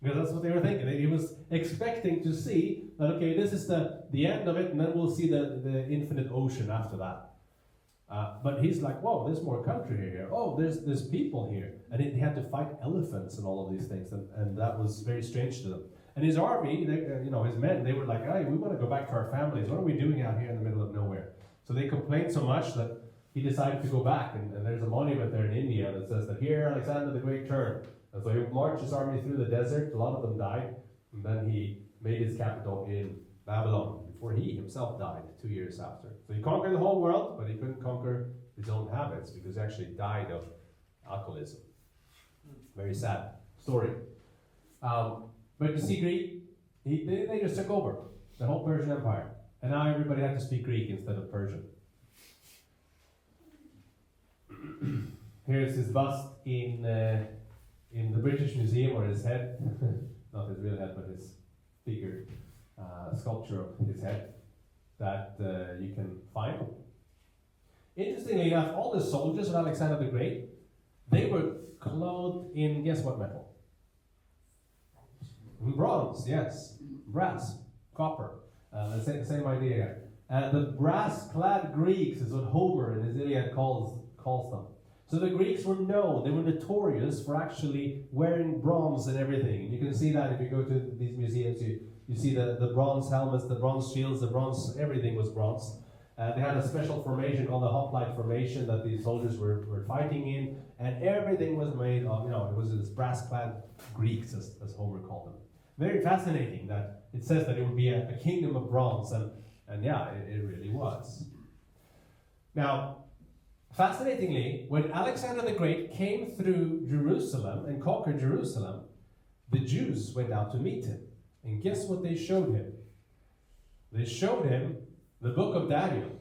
Because that's what they were thinking. He was expecting to see that, okay, this is the end of it, and then we'll see the infinite ocean after that. But he's like, whoa, there's more country here. Oh, there's people here. And he had to fight elephants and all of these things, and that was very strange to them. And his army, his men, they were like, hey, we want to go back to our families. What are we doing out here in the middle of nowhere? So they complained so much that he decided to go back. And there's a monument there in India that says that here Alexander the Great turned. And so he marched his army through the desert. A lot of them died. And then he made his capital in Babylon, before he himself died 2 years after. So he conquered the whole world, but he couldn't conquer his own habits because he actually died of alcoholism. Very sad story. But you see, Greek, they just took over the whole Persian Empire. And now everybody had to speak Greek instead of Persian. Here's his bust in the British Museum, or his head. Not his real head, but his figure. Sculpture of his head that you can find. Interestingly enough, all the soldiers of Alexander the Great, they were clothed in, guess what metal? Bronze, yes. Brass, copper. The same idea. The brass-clad Greeks is what Homer in his Iliad calls them. So the Greeks were known, they were notorious for actually wearing bronze and everything. And you can see that if you go to these museums, you see the bronze helmets, the bronze shields, the bronze, everything was bronze. They had a special formation called the hoplite formation that these soldiers were fighting in, and everything was made of, it was this brass-clad Greeks, as Homer called them. Very fascinating that it says that it would be a kingdom of bronze, and yeah, it really was. Now, fascinatingly, when Alexander the Great came through Jerusalem and conquered Jerusalem, the Jews went out to meet him. And guess what they showed him? They showed him the book of Daniel.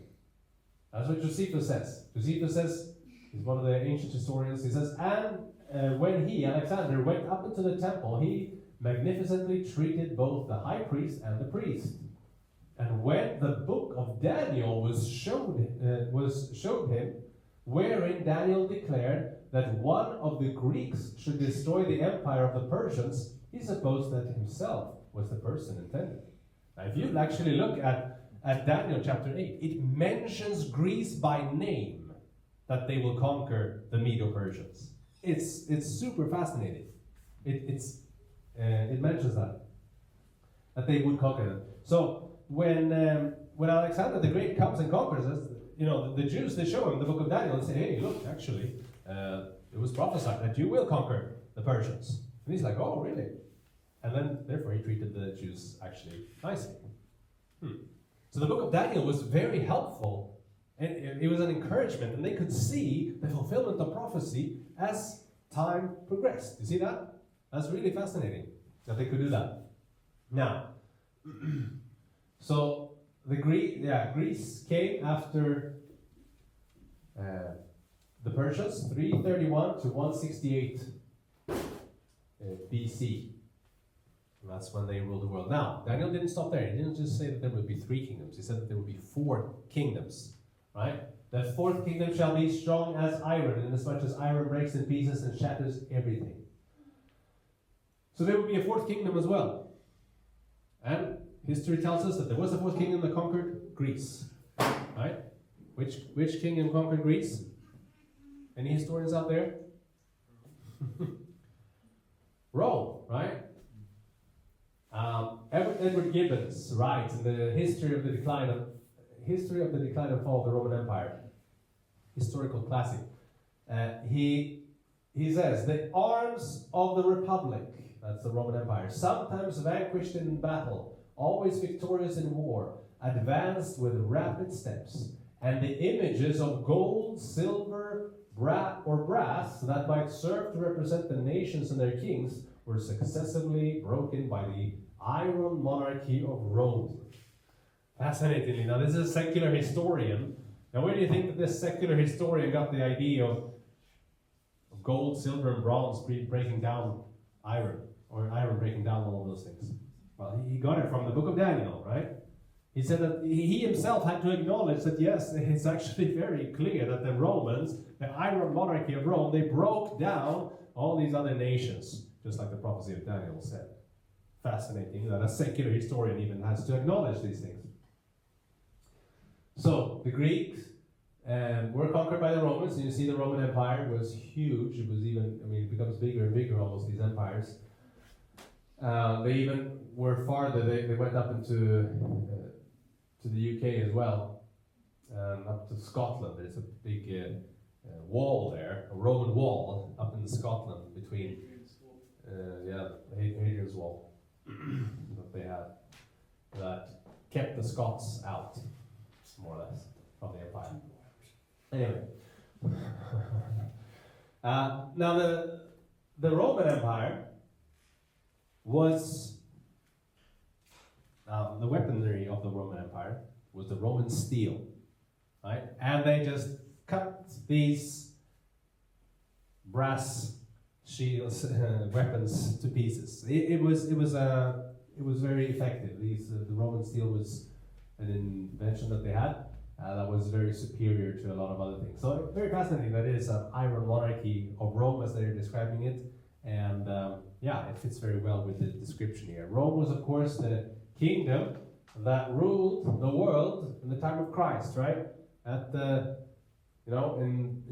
That's what Josephus says. Josephus says, he's one of the ancient historians, he says, and when he, Alexander, went up into the temple, he magnificently treated both the high priest and the priest. And when the book of Daniel was showed him, wherein Daniel declared that one of the Greeks should destroy the empire of the Persians, he supposed that himself was the person intended. Now, if you actually look at Daniel chapter 8, it mentions Greece by name that they will conquer the Medo-Persians. It's super fascinating. It mentions that they would conquer them. So when Alexander the Great comes and conquers us, the Jews, they show him the book of Daniel and say, hey, look, actually, it was prophesied that you will conquer the Persians. And he's like, oh, really? And then, therefore, he treated the Jews actually nicely. So the book of Daniel was very helpful, and it was an encouragement, and they could see the fulfillment of prophecy as time progressed. You see that? That's really fascinating that they could do that. Now, so Greece came after the Persians, 331 to 168 BC. And that's when they ruled the world. Now, Daniel didn't stop there. He didn't just say that there would be 3 kingdoms. He said that there would be 4 kingdoms, right? The fourth kingdom shall be strong as iron, inasmuch as iron breaks in pieces and shatters everything. So there will be a fourth kingdom as well. And history tells us that there was a fourth kingdom that conquered Greece. Right? Which kingdom conquered Greece? Any historians out there? Rome, right? Edward Gibbons writes in the History of the Decline and Fall of the Roman Empire, historical classic. He says, the arms of the Republic, that's the Roman Empire, sometimes vanquished in battle, always victorious in war, advanced with rapid steps, and the images of gold, silver, or brass that might serve to represent the nations and their kings were successively broken by the iron monarchy of Rome. Fascinatingly, now this is a secular historian. Now where do you think that this secular historian got the idea of gold, silver, and bronze breaking down iron, or iron breaking down all of those things? Well, he got it from the book of Daniel, right? He said that he himself had to acknowledge that yes, it's actually very clear that the Romans, the iron monarchy of Rome, they broke down all these other nations, just like the prophecy of Daniel said. Fascinating that a secular historian even has to acknowledge these things. So, the Greeks were conquered by the Romans, and you see the Roman Empire was huge. It was even, it becomes bigger and bigger, almost, these empires. They even were farther, they went up into to the UK as well, up to Scotland. There's a big wall there, a Roman wall up in Scotland between, Hadrian's Wall that they had, that kept the Scots out, more or less, from the empire. Anyway, now the Roman Empire was the weaponry of the Roman Empire was the Roman steel, right? And they just cut these brass shields, weapons to pieces. It was very effective. The Roman steel was an invention that they had that was very superior to a lot of other things. So very fascinating that it is an iron monarchy of Rome as they're describing it, and it fits very well with the description here. Rome was, of course, the kingdom that ruled the world in the time of Christ, right? At the in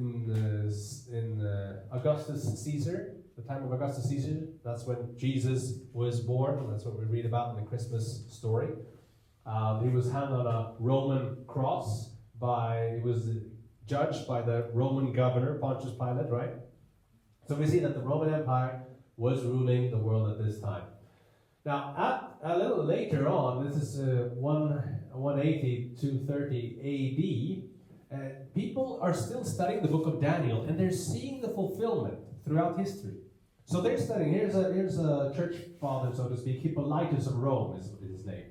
Augustus Caesar, the time of Augustus Caesar, that's when Jesus was born. That's what we read about in the Christmas story. He was hung on a Roman cross he was judged by the Roman governor, Pontius Pilate, right? So we see that the Roman Empire was ruling the world at this time. Now, a little later on, this is 180 to 30 AD, people are still studying the book of Daniel, and they're seeing the fulfillment throughout history. So they're studying, here's a church father, so to speak, Hippolytus of Rome is his name.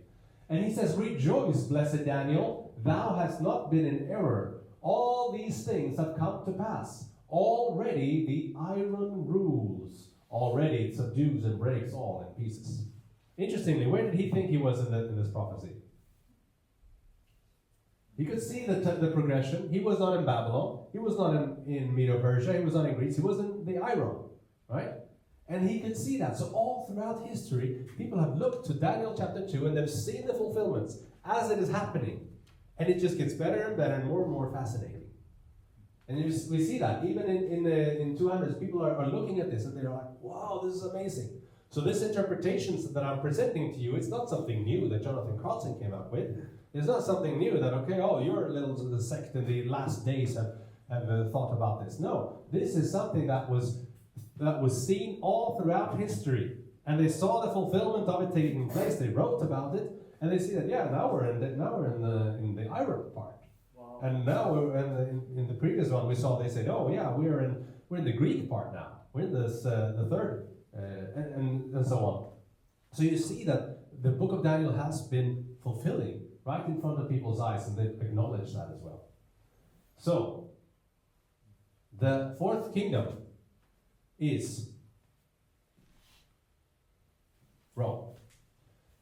And he says, "Rejoice, blessed Daniel, thou hast not been in error. All these things have come to pass. Already the iron rules. Already it subdues and breaks all in pieces." Interestingly, where did he think he was in this prophecy? You could see the progression. He was not in Babylon. He was not in Medo-Persia. He was not in Greece. He was in the Iron, right? And he could see that. So all throughout history, people have looked to Daniel chapter 2 and they've seen the fulfillments as it is happening. And it just gets better and better and more fascinating. And we see that. Even in 200s, people are looking at this and they're like, wow, this is amazing. So this interpretation that I'm presenting to you, it's not something new that Jonathan Carlson came up with. It's not something new that, your little sect in the last days have thought about this. No, this is something that was seen all throughout history. And they saw the fulfillment of it taking place. They wrote about it. And they see that, now we're in the iron part. Wow. And now in the previous one we saw, they said, we're in the Greek part now. We're in this the third, and so on. So you see that the book of Daniel has been fulfilling right in front of people's eyes, and they've acknowledged that as well. So the fourth kingdom is Rome.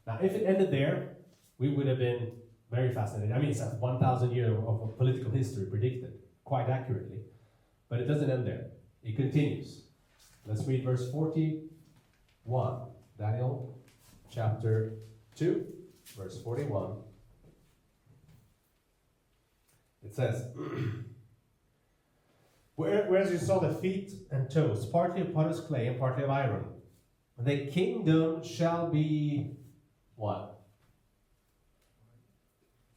Now, if it ended there, we would have been Very fascinating. I mean, it's 1,000 years of political history predicted quite accurately. But it doesn't end there. It continues. Let's read verse 41. Daniel chapter 2, verse 41. It says, Whereas you saw the feet and toes, partly of potter's clay and partly of iron, the kingdom shall be what?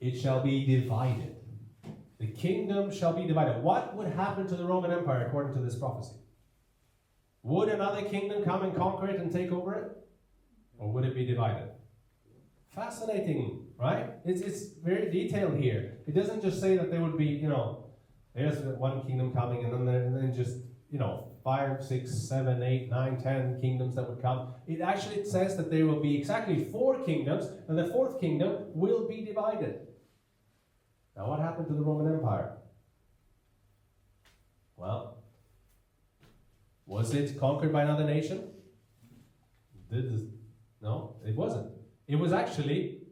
It shall be divided. The kingdom shall be divided. What would happen to the Roman Empire according to this prophecy? Would another kingdom come and conquer it and take over it? Or would it be divided? Fascinating, right? It's very detailed here. It doesn't just say that there would be, there's one kingdom coming and then just, 5, 6, 7, 8, 9, 10 kingdoms that would come. It actually says that there will be exactly 4 kingdoms, and the 4th kingdom will be divided. Now, what happened to the Roman Empire? Well, was it conquered by another nation? No, it wasn't. It was actually,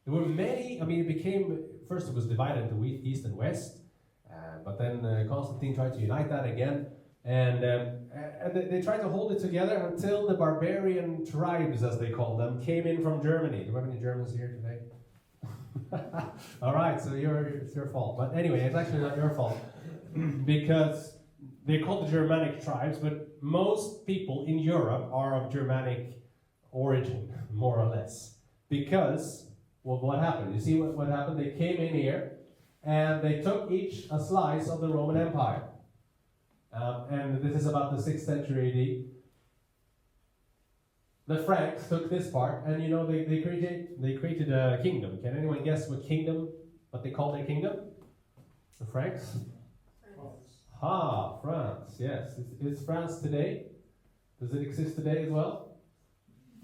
there were many, it became, first it was divided into East and West, but then Constantine tried to unite that again, and they tried to hold it together until the barbarian tribes, as they call them, came in from Germany. Do we have any Germans here today? All right, so it's your fault. But anyway, it's actually not your fault, because they're called the Germanic tribes, but most people in Europe are of Germanic origin, more or less. Because, well, what happened? You see what happened? They came in here, and they took each a slice of the Roman Empire. And this is about the 6th century AD. The Franks took this part, and they created a kingdom. Can anyone guess what they called their kingdom? The Franks? France, yes. Is France today? Does it exist today as well?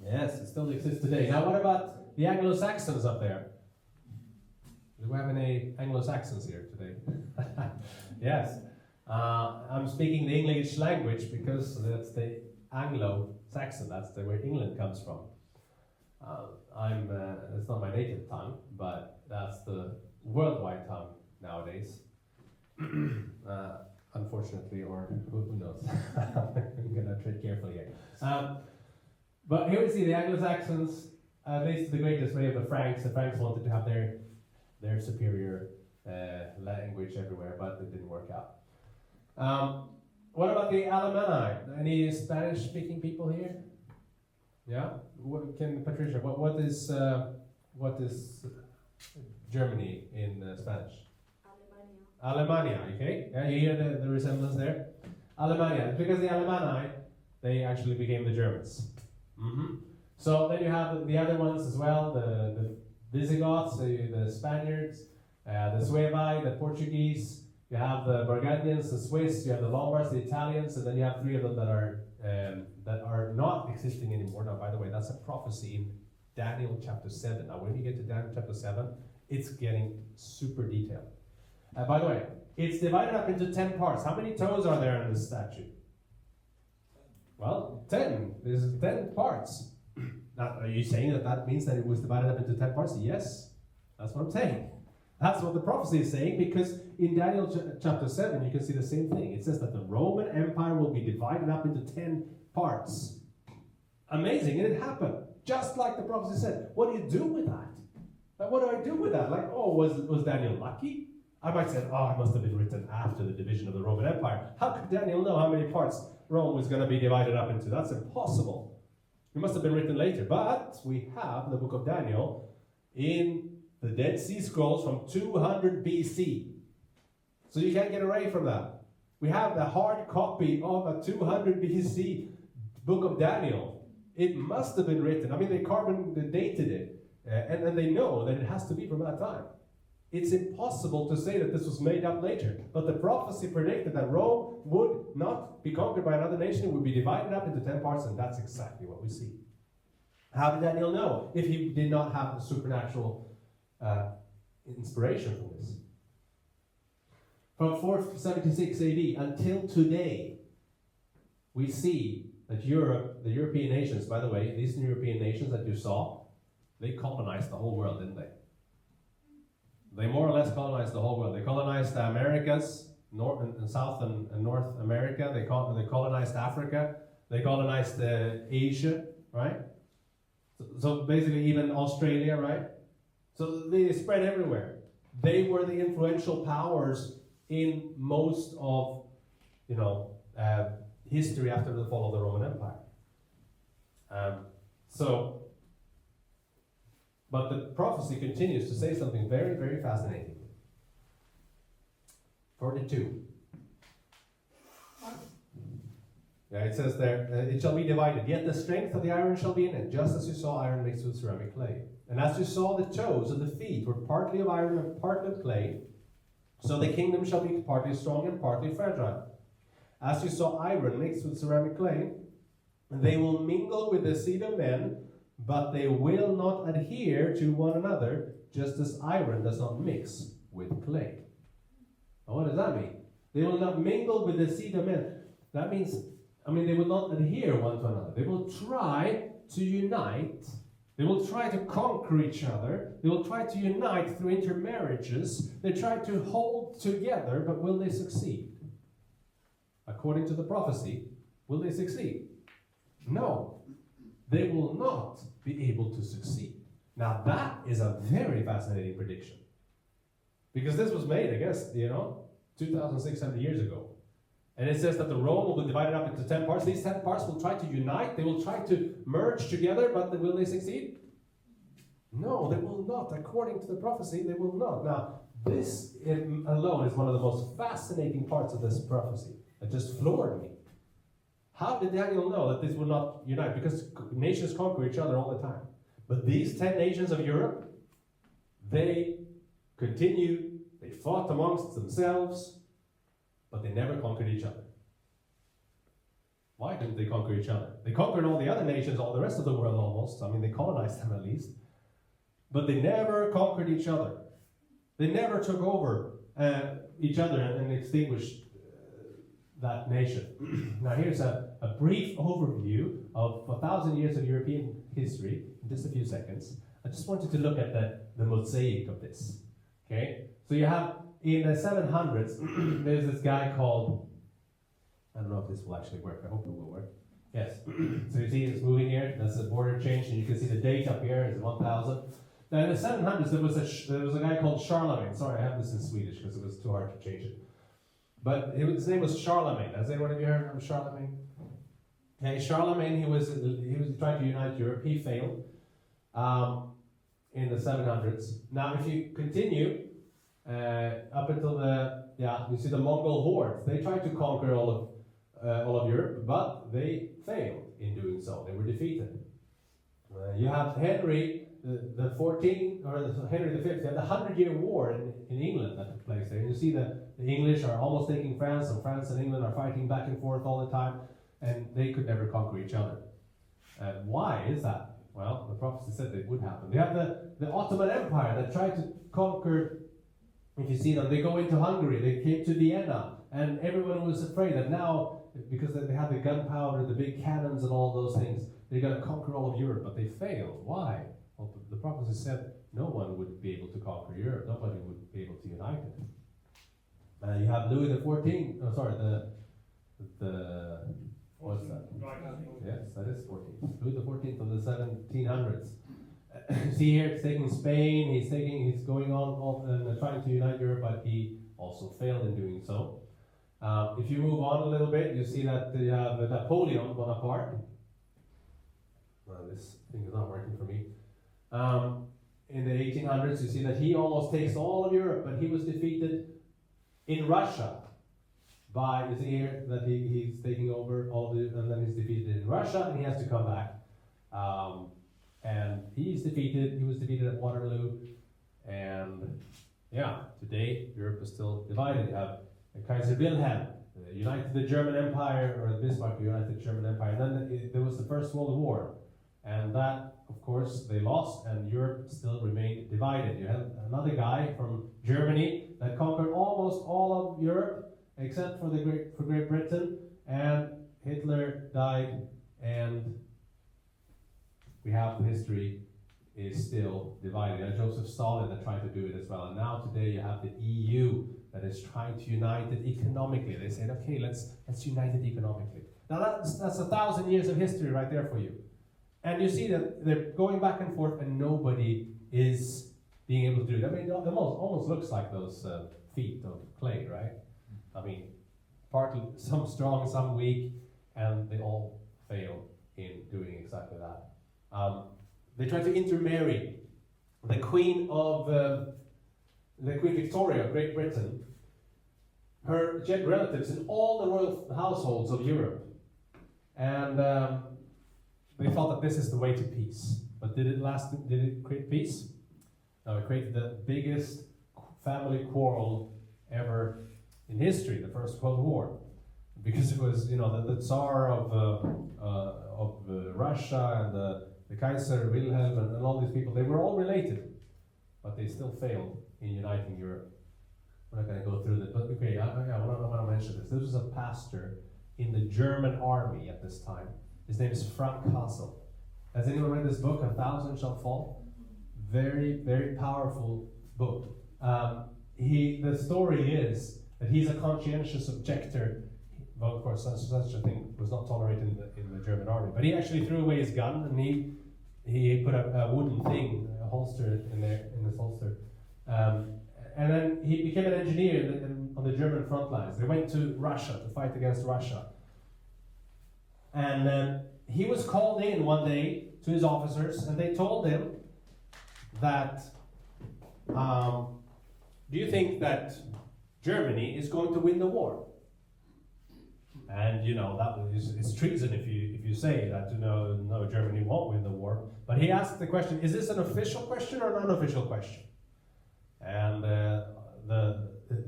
Yes, it still exists today. Now what about the Anglo-Saxons up there? Do we have any Anglo-Saxons here today? Yes. I'm speaking the English language because that's the Anglo-Saxon, that's where England comes from. It's not my native tongue, but that's the worldwide tongue nowadays. Unfortunately, or who knows? I'm going to tread carefully here. But here we see the Anglo-Saxons, at least the greatest way of the Franks. The Franks wanted to have their superior language everywhere, but it didn't work out. What about the Alemanni? Any Spanish-speaking people here? Yeah. Patricia? What is Germany in Spanish? Alemania. Okay. Yeah, you hear the resemblance there. Alemania, because the Alemanni, they actually became the Germans. Mm-hmm. So then you have the other ones as well, the Visigoths, the Spaniards, the Suevi, the Portuguese. You have the Burgundians, the Swiss. You have the Lombards, the Italians, and then you have 3 of them that are not existing anymore. Now, by the way, that's a prophecy in Daniel chapter 7. Now, when you get to Daniel chapter 7, it's getting super detailed. By the way, it's divided up into 10 parts. How many toes are there in this statue? Well, 10. There's 10 parts. Now, are you saying that means that it was divided up into 10 parts? Yes, that's what I'm saying. That's what the prophecy is saying, because in Daniel chapter 7, you can see the same thing. It says that the Roman Empire will be divided up into 10 parts. Amazing, and it happened. Just like the prophecy said. What do you do with that? Like, what do I do with that? Like, was Daniel lucky? I might say, it must have been written after the division of the Roman Empire. How could Daniel know how many parts Rome was going to be divided up into? That's impossible. It must have been written later. But we have the book of Daniel in the Dead Sea Scrolls from 200 BC. So you can't get away from that. We have the hard copy of a 200 BC book of Daniel. It must have been written. They dated it. And they know that it has to be from that time. It's impossible to say that this was made up later. But the prophecy predicted that Rome would not be conquered by another nation. It would be divided up into 10 parts, and that's exactly what we see. How did Daniel know if he did not have the supernatural inspiration from this? From 476 AD until today, we see that Europe, the European nations, by the way, these European nations that you saw, they colonized the whole world, didn't they? They more or less colonized the whole world. They colonized the Americas, North and South and North America. They colonized Africa. They colonized Asia, right? So basically even Australia, right? So they spread everywhere. They were the influential powers in most of, history after the fall of the Roman Empire. But the prophecy continues to say something very, very fascinating. 42. Yeah, it says there, it shall be divided, yet the strength of the iron shall be in it, just as you saw iron mixed with ceramic clay. And as you saw the toes of the feet were partly of iron and partly of clay, so the kingdom shall be partly strong and partly fragile. As you saw iron mixed with ceramic clay, they will mingle with the seed of men, but they will not adhere to one another, just as iron does not mix with clay. Now, what does that mean? They will not mingle with the seed of men. That means, they will not adhere one to another. They will try to unite. They will try to conquer each other. They will try to unite through intermarriages. They try to hold together, but will they succeed? According to the prophecy, will they succeed? No, they will not be able to succeed. Now that is a very fascinating prediction. Because this was made, 2,600 years ago. And it says that the Rome will be divided up into 10 parts. These 10 parts will try to unite. They will try to merge together, but will they succeed? No, they will not. According to the prophecy, they will not. Now, this alone is one of the most fascinating parts of this prophecy. It just floored me. How did Daniel know that this will not unite? Because nations conquer each other all the time. But these 10 nations of Europe, they continued, they fought amongst themselves, but they never conquered each other. Why didn't they conquer each other? They conquered all the other nations, all the rest of the world almost. They colonized them at least. But they never conquered each other. They never took over each other and extinguished that nation. Now here's a brief overview of 1,000 years of European history in just a few seconds. I just wanted to look at the mosaic of this. Okay? So you have, in the 700s, there's this guy called, I don't know if this will actually work, I hope it will work. Yes. So you see it's moving here, that's the border change, and you can see the date up here is 1000. Now in the 700s there was a guy called Charlemagne. Sorry, I have this in Swedish because it was too hard to change it. But his name was Charlemagne. Has anyone of you heard of Charlemagne? Okay, Charlemagne, he was trying to unite Europe. He failed in the 700s. Now, if you continue up until you see the Mongol hordes. They tried to conquer all of Europe, but they failed in doing so. They were defeated. You have Henry the 14th, or Henry V. They had the 100-Year War in England that took place there. And you see that the English are almost taking France, and France and England are fighting back and forth all the time, and they could never conquer each other. Why is that? Well, the prophecy said it would happen. They have the Ottoman Empire that tried to conquer. If you see them, they go into Hungary. They came to Vienna, and everyone was afraid that now, because they had the gunpowder, the big cannons, and all those things, they're going to conquer all of Europe. But they failed. Why? Well, the prophecy said no one would be able to conquer Europe. Nobody would be able to unite it. You have Louis XIV. Oh, sorry, the what's that? Yes, that is 14. Louis XIV from the 1700s. See here, it's taking Spain. He's going on and trying to unite Europe, but he also failed in doing so. If you move on a little bit, you see that you have Napoleon Bonaparte. Well, this thing is not working for me. In the 1800s, you see that he almost takes all of Europe, but he was defeated in Russia by, you see here that he's taking over all and then he's defeated in Russia, and he has to come back. And he was defeated at Waterloo, and today Europe is still divided. You have Kaiser Wilhelm, united the German Empire, or Bismarck united the German Empire, and then there was the First World War. And that, of course, they lost, and Europe still remained divided. You had another guy from Germany that conquered almost all of Europe, except for Great Britain, and Hitler died, and we have the history is still divided. And Joseph Stalin had tried to do it as well. And now today you have the EU that is trying to unite it economically. They said, okay, let's unite it economically. Now that's 1,000 years of history right there for you. And you see that they're going back and forth and nobody is being able to do it. I mean, it almost looks like those feet of clay, right? I mean, partly some strong, some weak, and they all fail in doing exactly that. They try to intermarry the Queen Victoria of Great Britain. She had relatives in all the royal households of Europe, and they thought that this is the way to peace. But did it create peace? No, it created the biggest family quarrel ever in history, the First World War, because it was, the Tsar of Russia and the Kaiser Wilhelm and all these people. They were all related, but they still failed in uniting Europe. We're not going to go through that, but okay, I want to mention this. This was a pastor in the German army at this time. His name is Frank Hassel. Has anyone read this book, 1,000 Shall Fall? Very, very powerful book. The story is that he's a conscientious objector. Well, of course, such a thing was not tolerated in the German army. But he actually threw away his gun and he put a wooden thing, a holster in his holster. And then he became an engineer on the German front lines. They went to Russia to fight against Russia. And he was called in one day to his officers, and they told him that, do you think that Germany is going to win the war? And it's treason if you say that. No, Germany won't win the war. But he asked the question: is this an official question or an unofficial question? And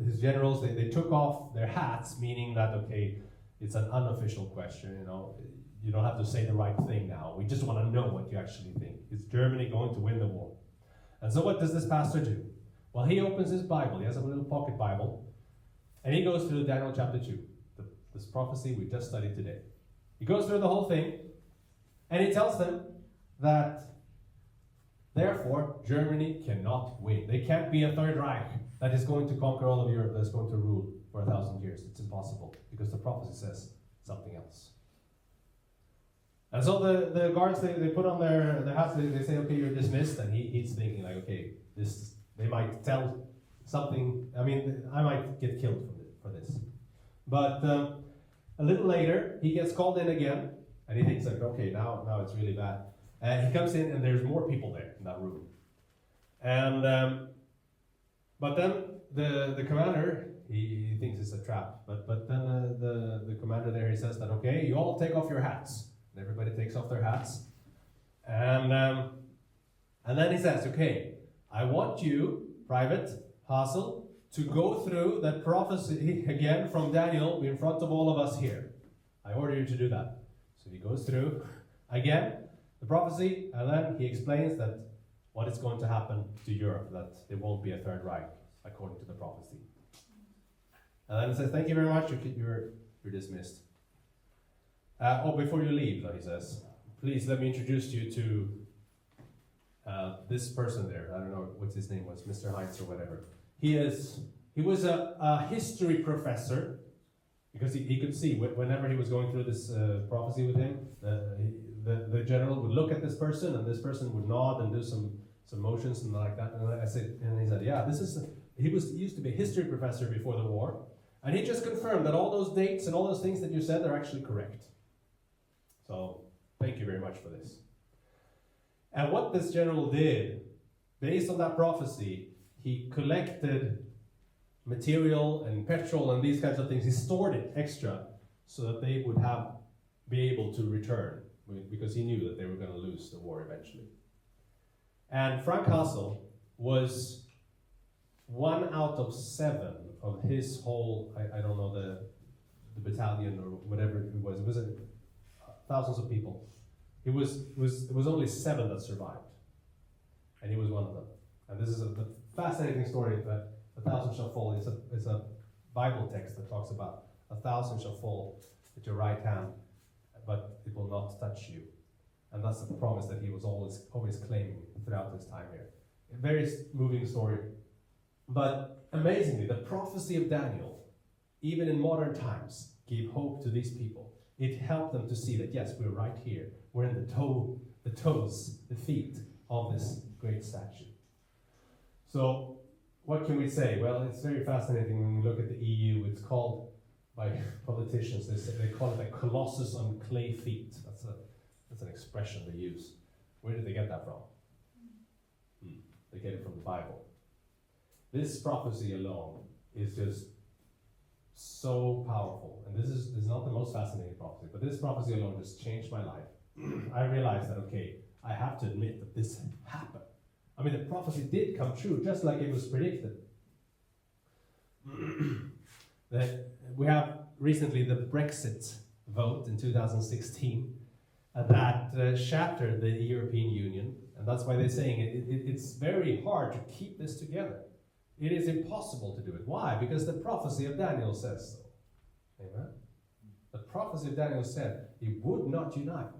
his generals they took off their hats, meaning that okay, it's an unofficial question. You don't have to say the right thing now. We just want to know what you actually think. Is Germany going to win the war? And so what does this pastor do? Well, he opens his Bible. He has a little pocket Bible, and he goes through Daniel chapter 2. This prophecy we just studied today. He goes through the whole thing, and he tells them that, therefore, Germany cannot win. They can't be a Third Reich that is going to conquer all of Europe, that's going to rule for 1,000 years. It's impossible, because the prophecy says something else. And so the guards, they put on their hats, they say, okay, you're dismissed, and he's thinking like, okay, they might tell something, I might get killed for this. But a little later, he gets called in again, and he thinks like, okay, now it's really bad. And he comes in, and there's more people there in that room. And but then the commander, he thinks it's a trap. But then the commander there, he says that, okay, you all take off your hats. And everybody takes off their hats. And then he says, okay, I want you, Private Hassel, to go through that prophecy again from Daniel in front of all of us here. I order you to do that. So he goes through again the prophecy, and then he explains that what is going to happen to Europe, that there won't be a Third Reich according to the prophecy. And then he says, thank you very much, you're dismissed. Before you leave, though, he says, please let me introduce you to this person there. I don't know what his name was, Mr. Heinz or whatever. He was a history professor, because he could see whenever he was going through this prophecy with him, the general would look at this person, and this person would nod and do some motions and like that. And he said, yeah, he used to be a history professor before the war, and he just confirmed that all those dates and all those things that you said are actually correct. So thank you very much for this. And what this general did, based on that prophecy, he collected material and petrol and these kinds of things. He stored it extra so that they would be able to return, because he knew that they were going to lose the war eventually. And Frank Hassel was 1 out of 7 of his whole, I don't know, the battalion or whatever it was. It was thousands of people. It was only 7 that survived, and he was one of them. And this is a fascinating story that 1,000 shall fall. It's a Bible text that talks about 1,000 shall fall at your right hand, but it will not touch you. And that's the promise that he was always claiming throughout his time here. A very moving story. But amazingly, the prophecy of Daniel, even in modern times, gave hope to these people. It helped them to see that, yes, we're right here. We're in the feet of this great statue. So, what can we say? Well, it's very fascinating when we look at the EU. It's called, by politicians, they call it a colossus on clay feet. That's an expression they use. Where did they get that from? They get it from the Bible. This prophecy alone is just so powerful. And this is not the most fascinating prophecy, but this prophecy alone just changed my life. I realized that, okay, I have to admit that this happened. I mean, the prophecy did come true, just like it was predicted. That we have recently the Brexit vote in 2016 that shattered the European Union, and that's why they're saying it's very hard to keep this together. It is impossible to do it. Why? Because the prophecy of Daniel says so. Amen? The prophecy of Daniel said he would not unite.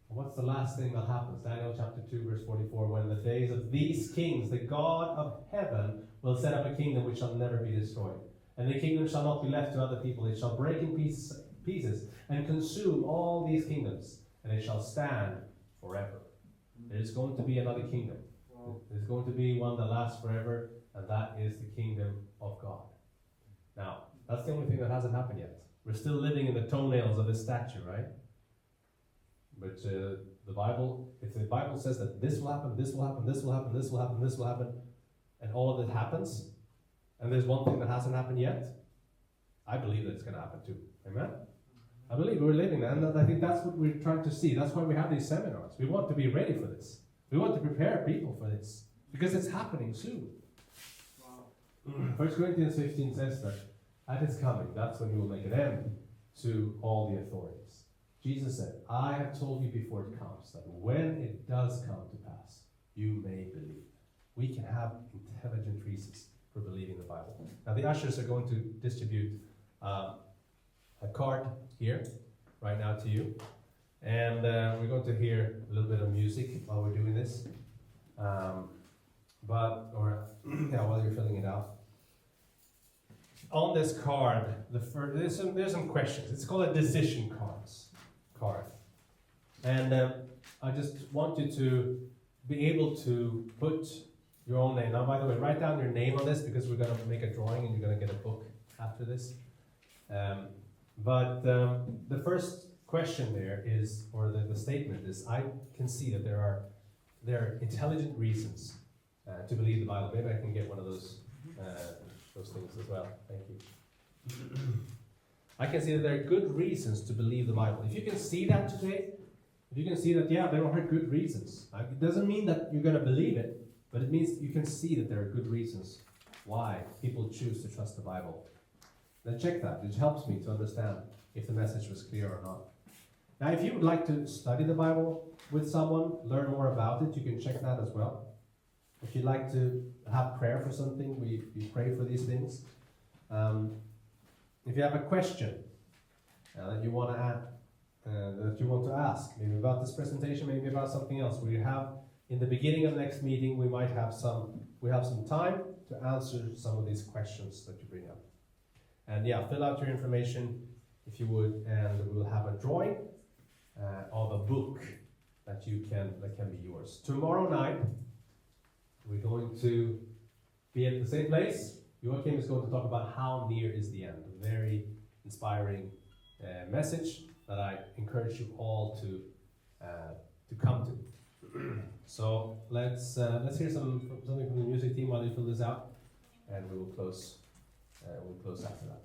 What's the last thing that happens? Daniel chapter 2 verse 44, when the days of these kings, the God of heaven will set up a kingdom which shall never be destroyed. And the kingdom shall not be left to other people. It shall break in pieces and consume all these kingdoms, and it shall stand forever. There is going to be another kingdom. There's going to be one that lasts forever, and that is the kingdom of God. Now, that's the only thing that hasn't happened yet. We're still living in the toenails of this statue, right? But the Bible, if the Bible says that this will happen, this will happen, this will happen, this will happen, this will happen, and all of it happens, and there's one thing that hasn't happened yet, I believe that it's going to happen too. Amen? I believe we're living that, and I think that's what we're trying to see. That's why we have these seminars. We want to be ready for this. We want to prepare people for this, because it's happening soon. Wow. 1 Corinthians 15 says that at his coming, that's when he will make an end to all the authorities. Jesus said, I have told you before it comes, that when it does come to pass, you may believe. We can have intelligent reasons for believing the Bible. Now the ushers are going to distribute a card here, right now to you. And we're going to hear a little bit of music while we're doing this. While you're filling it out. On this card, there's some questions. It's called a decision card. And I just want you to be able to put your own name. Now, by the way, write down your name on this, because we're going to make a drawing and you're going to get a book after this. But the first question there is, or the statement is, I can see that there are intelligent reasons to believe the Bible. Maybe I can get one of those things as well. Thank you. I can see that there are good reasons to believe the Bible. If you can see that today, if you can see that, yeah, there are good reasons. It doesn't mean that you're going to believe it, but it means you can see that there are good reasons why people choose to trust the Bible. Then check that. It helps me to understand if the message was clear or not. Now, if you would like to study the Bible with someone, learn more about it, you can check that as well. If you'd like to have prayer for something, we pray for these things. If you have a question that you want to ask, maybe about this presentation, maybe about something else, we have in the beginning of next meeting, we have some time to answer some of these questions that you bring up. And yeah, fill out your information if you would, and we'll have a drawing of a book that can be yours. Tomorrow night, we're going to be at the same place. Joachim is going to talk about how near is the end. A very inspiring message that I encourage you all to come to. So let's hear something from the music team while you fill this out, and we will close. We'll close after that.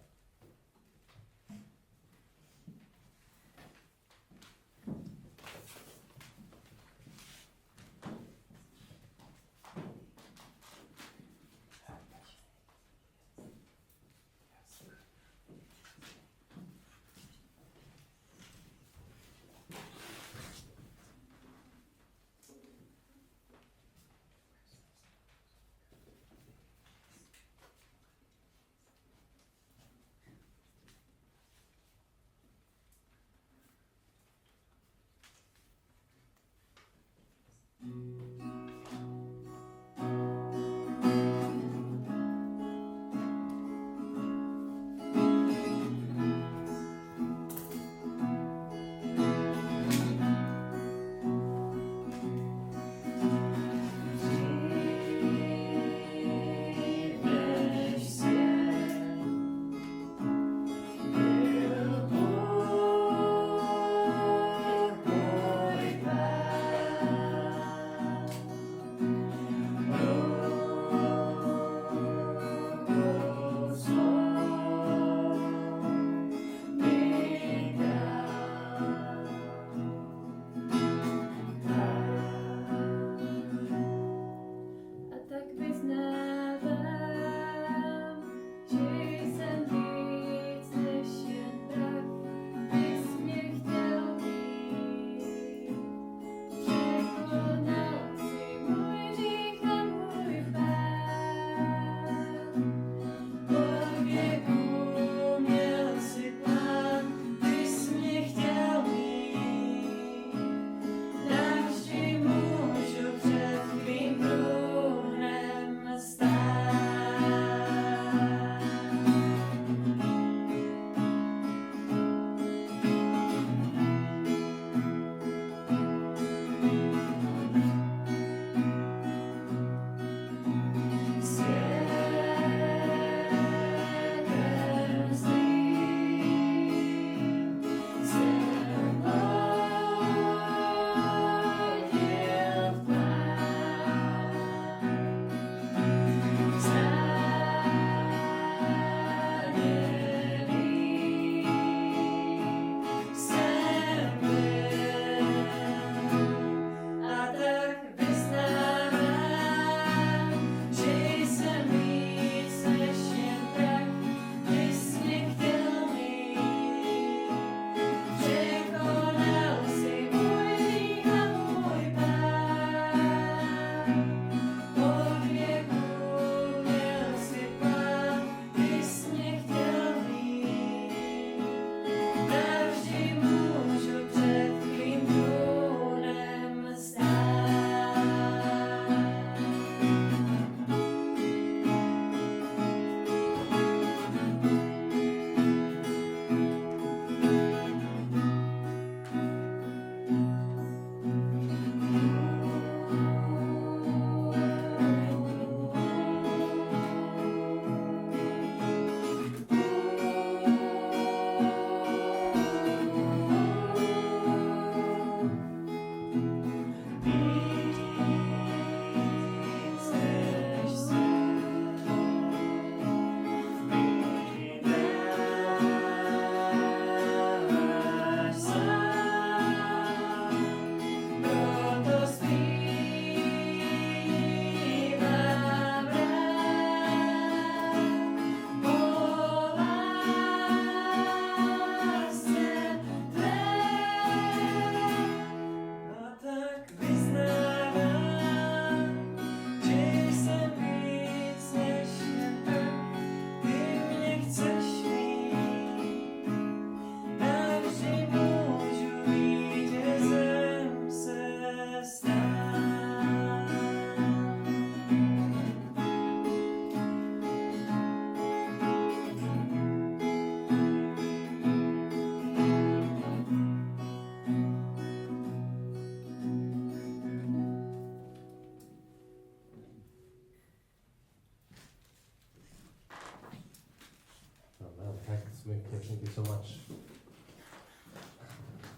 so much.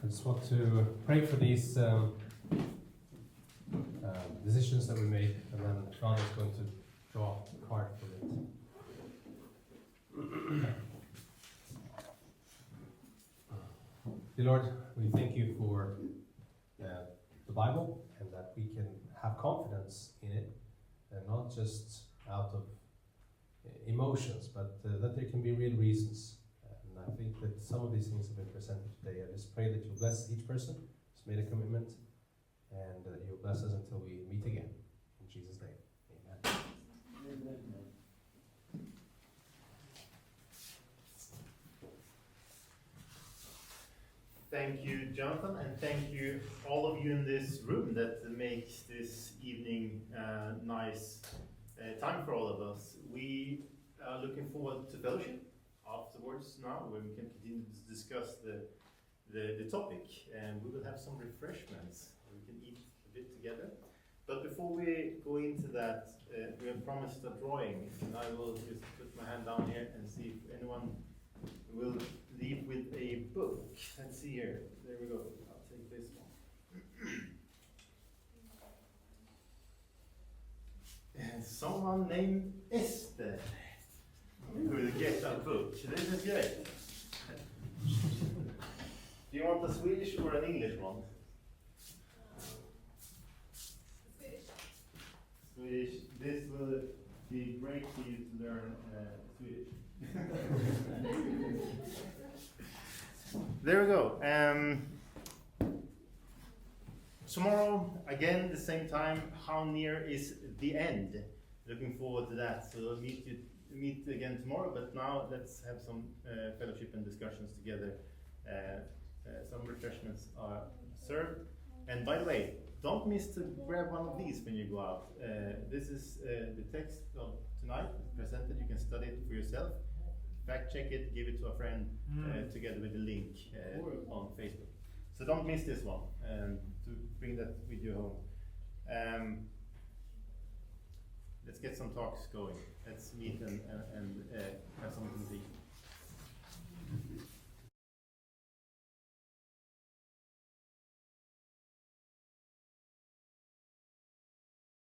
I just want to pray for these decisions that we made, and then God is going to draw the card for it. Dear Lord, we thank you for the Bible, and that we can have confidence in it, and not just out of emotions, but that there can be real reasons. And I think that some of these things have been presented today. I just pray that you'll bless each person who's made a commitment, and that you'll bless us until we meet again. In Jesus' name, amen. Thank you, Jonathan, and thank you all of you in this room that makes this evening nice time for all of us. We are looking forward to fellowship afterwards now, when we can continue to discuss the topic, and we will have some refreshments. We can eat a bit together. But before we go into that, we have promised a drawing, and I will just put my hand down here and see if anyone will leave with a book. Let's see here. There we go. I'll take this one. And someone named Esther will get a book. This is great. Do you want a Swedish or an English one? Swedish. This will be great for you to learn Swedish. There we go. Tomorrow, again, the same time. How near is the end? Looking forward to that. So we'll meet again tomorrow. But now let's have some fellowship and discussions together. Some refreshments are served. And by the way, don't miss to grab one of these when you go out. This is the text of tonight presented. You can study it for yourself. Fact check it, give it to a friend together with the link on Facebook. So don't miss this one, to bring that with you home. Let's get some talks going. Let's meet and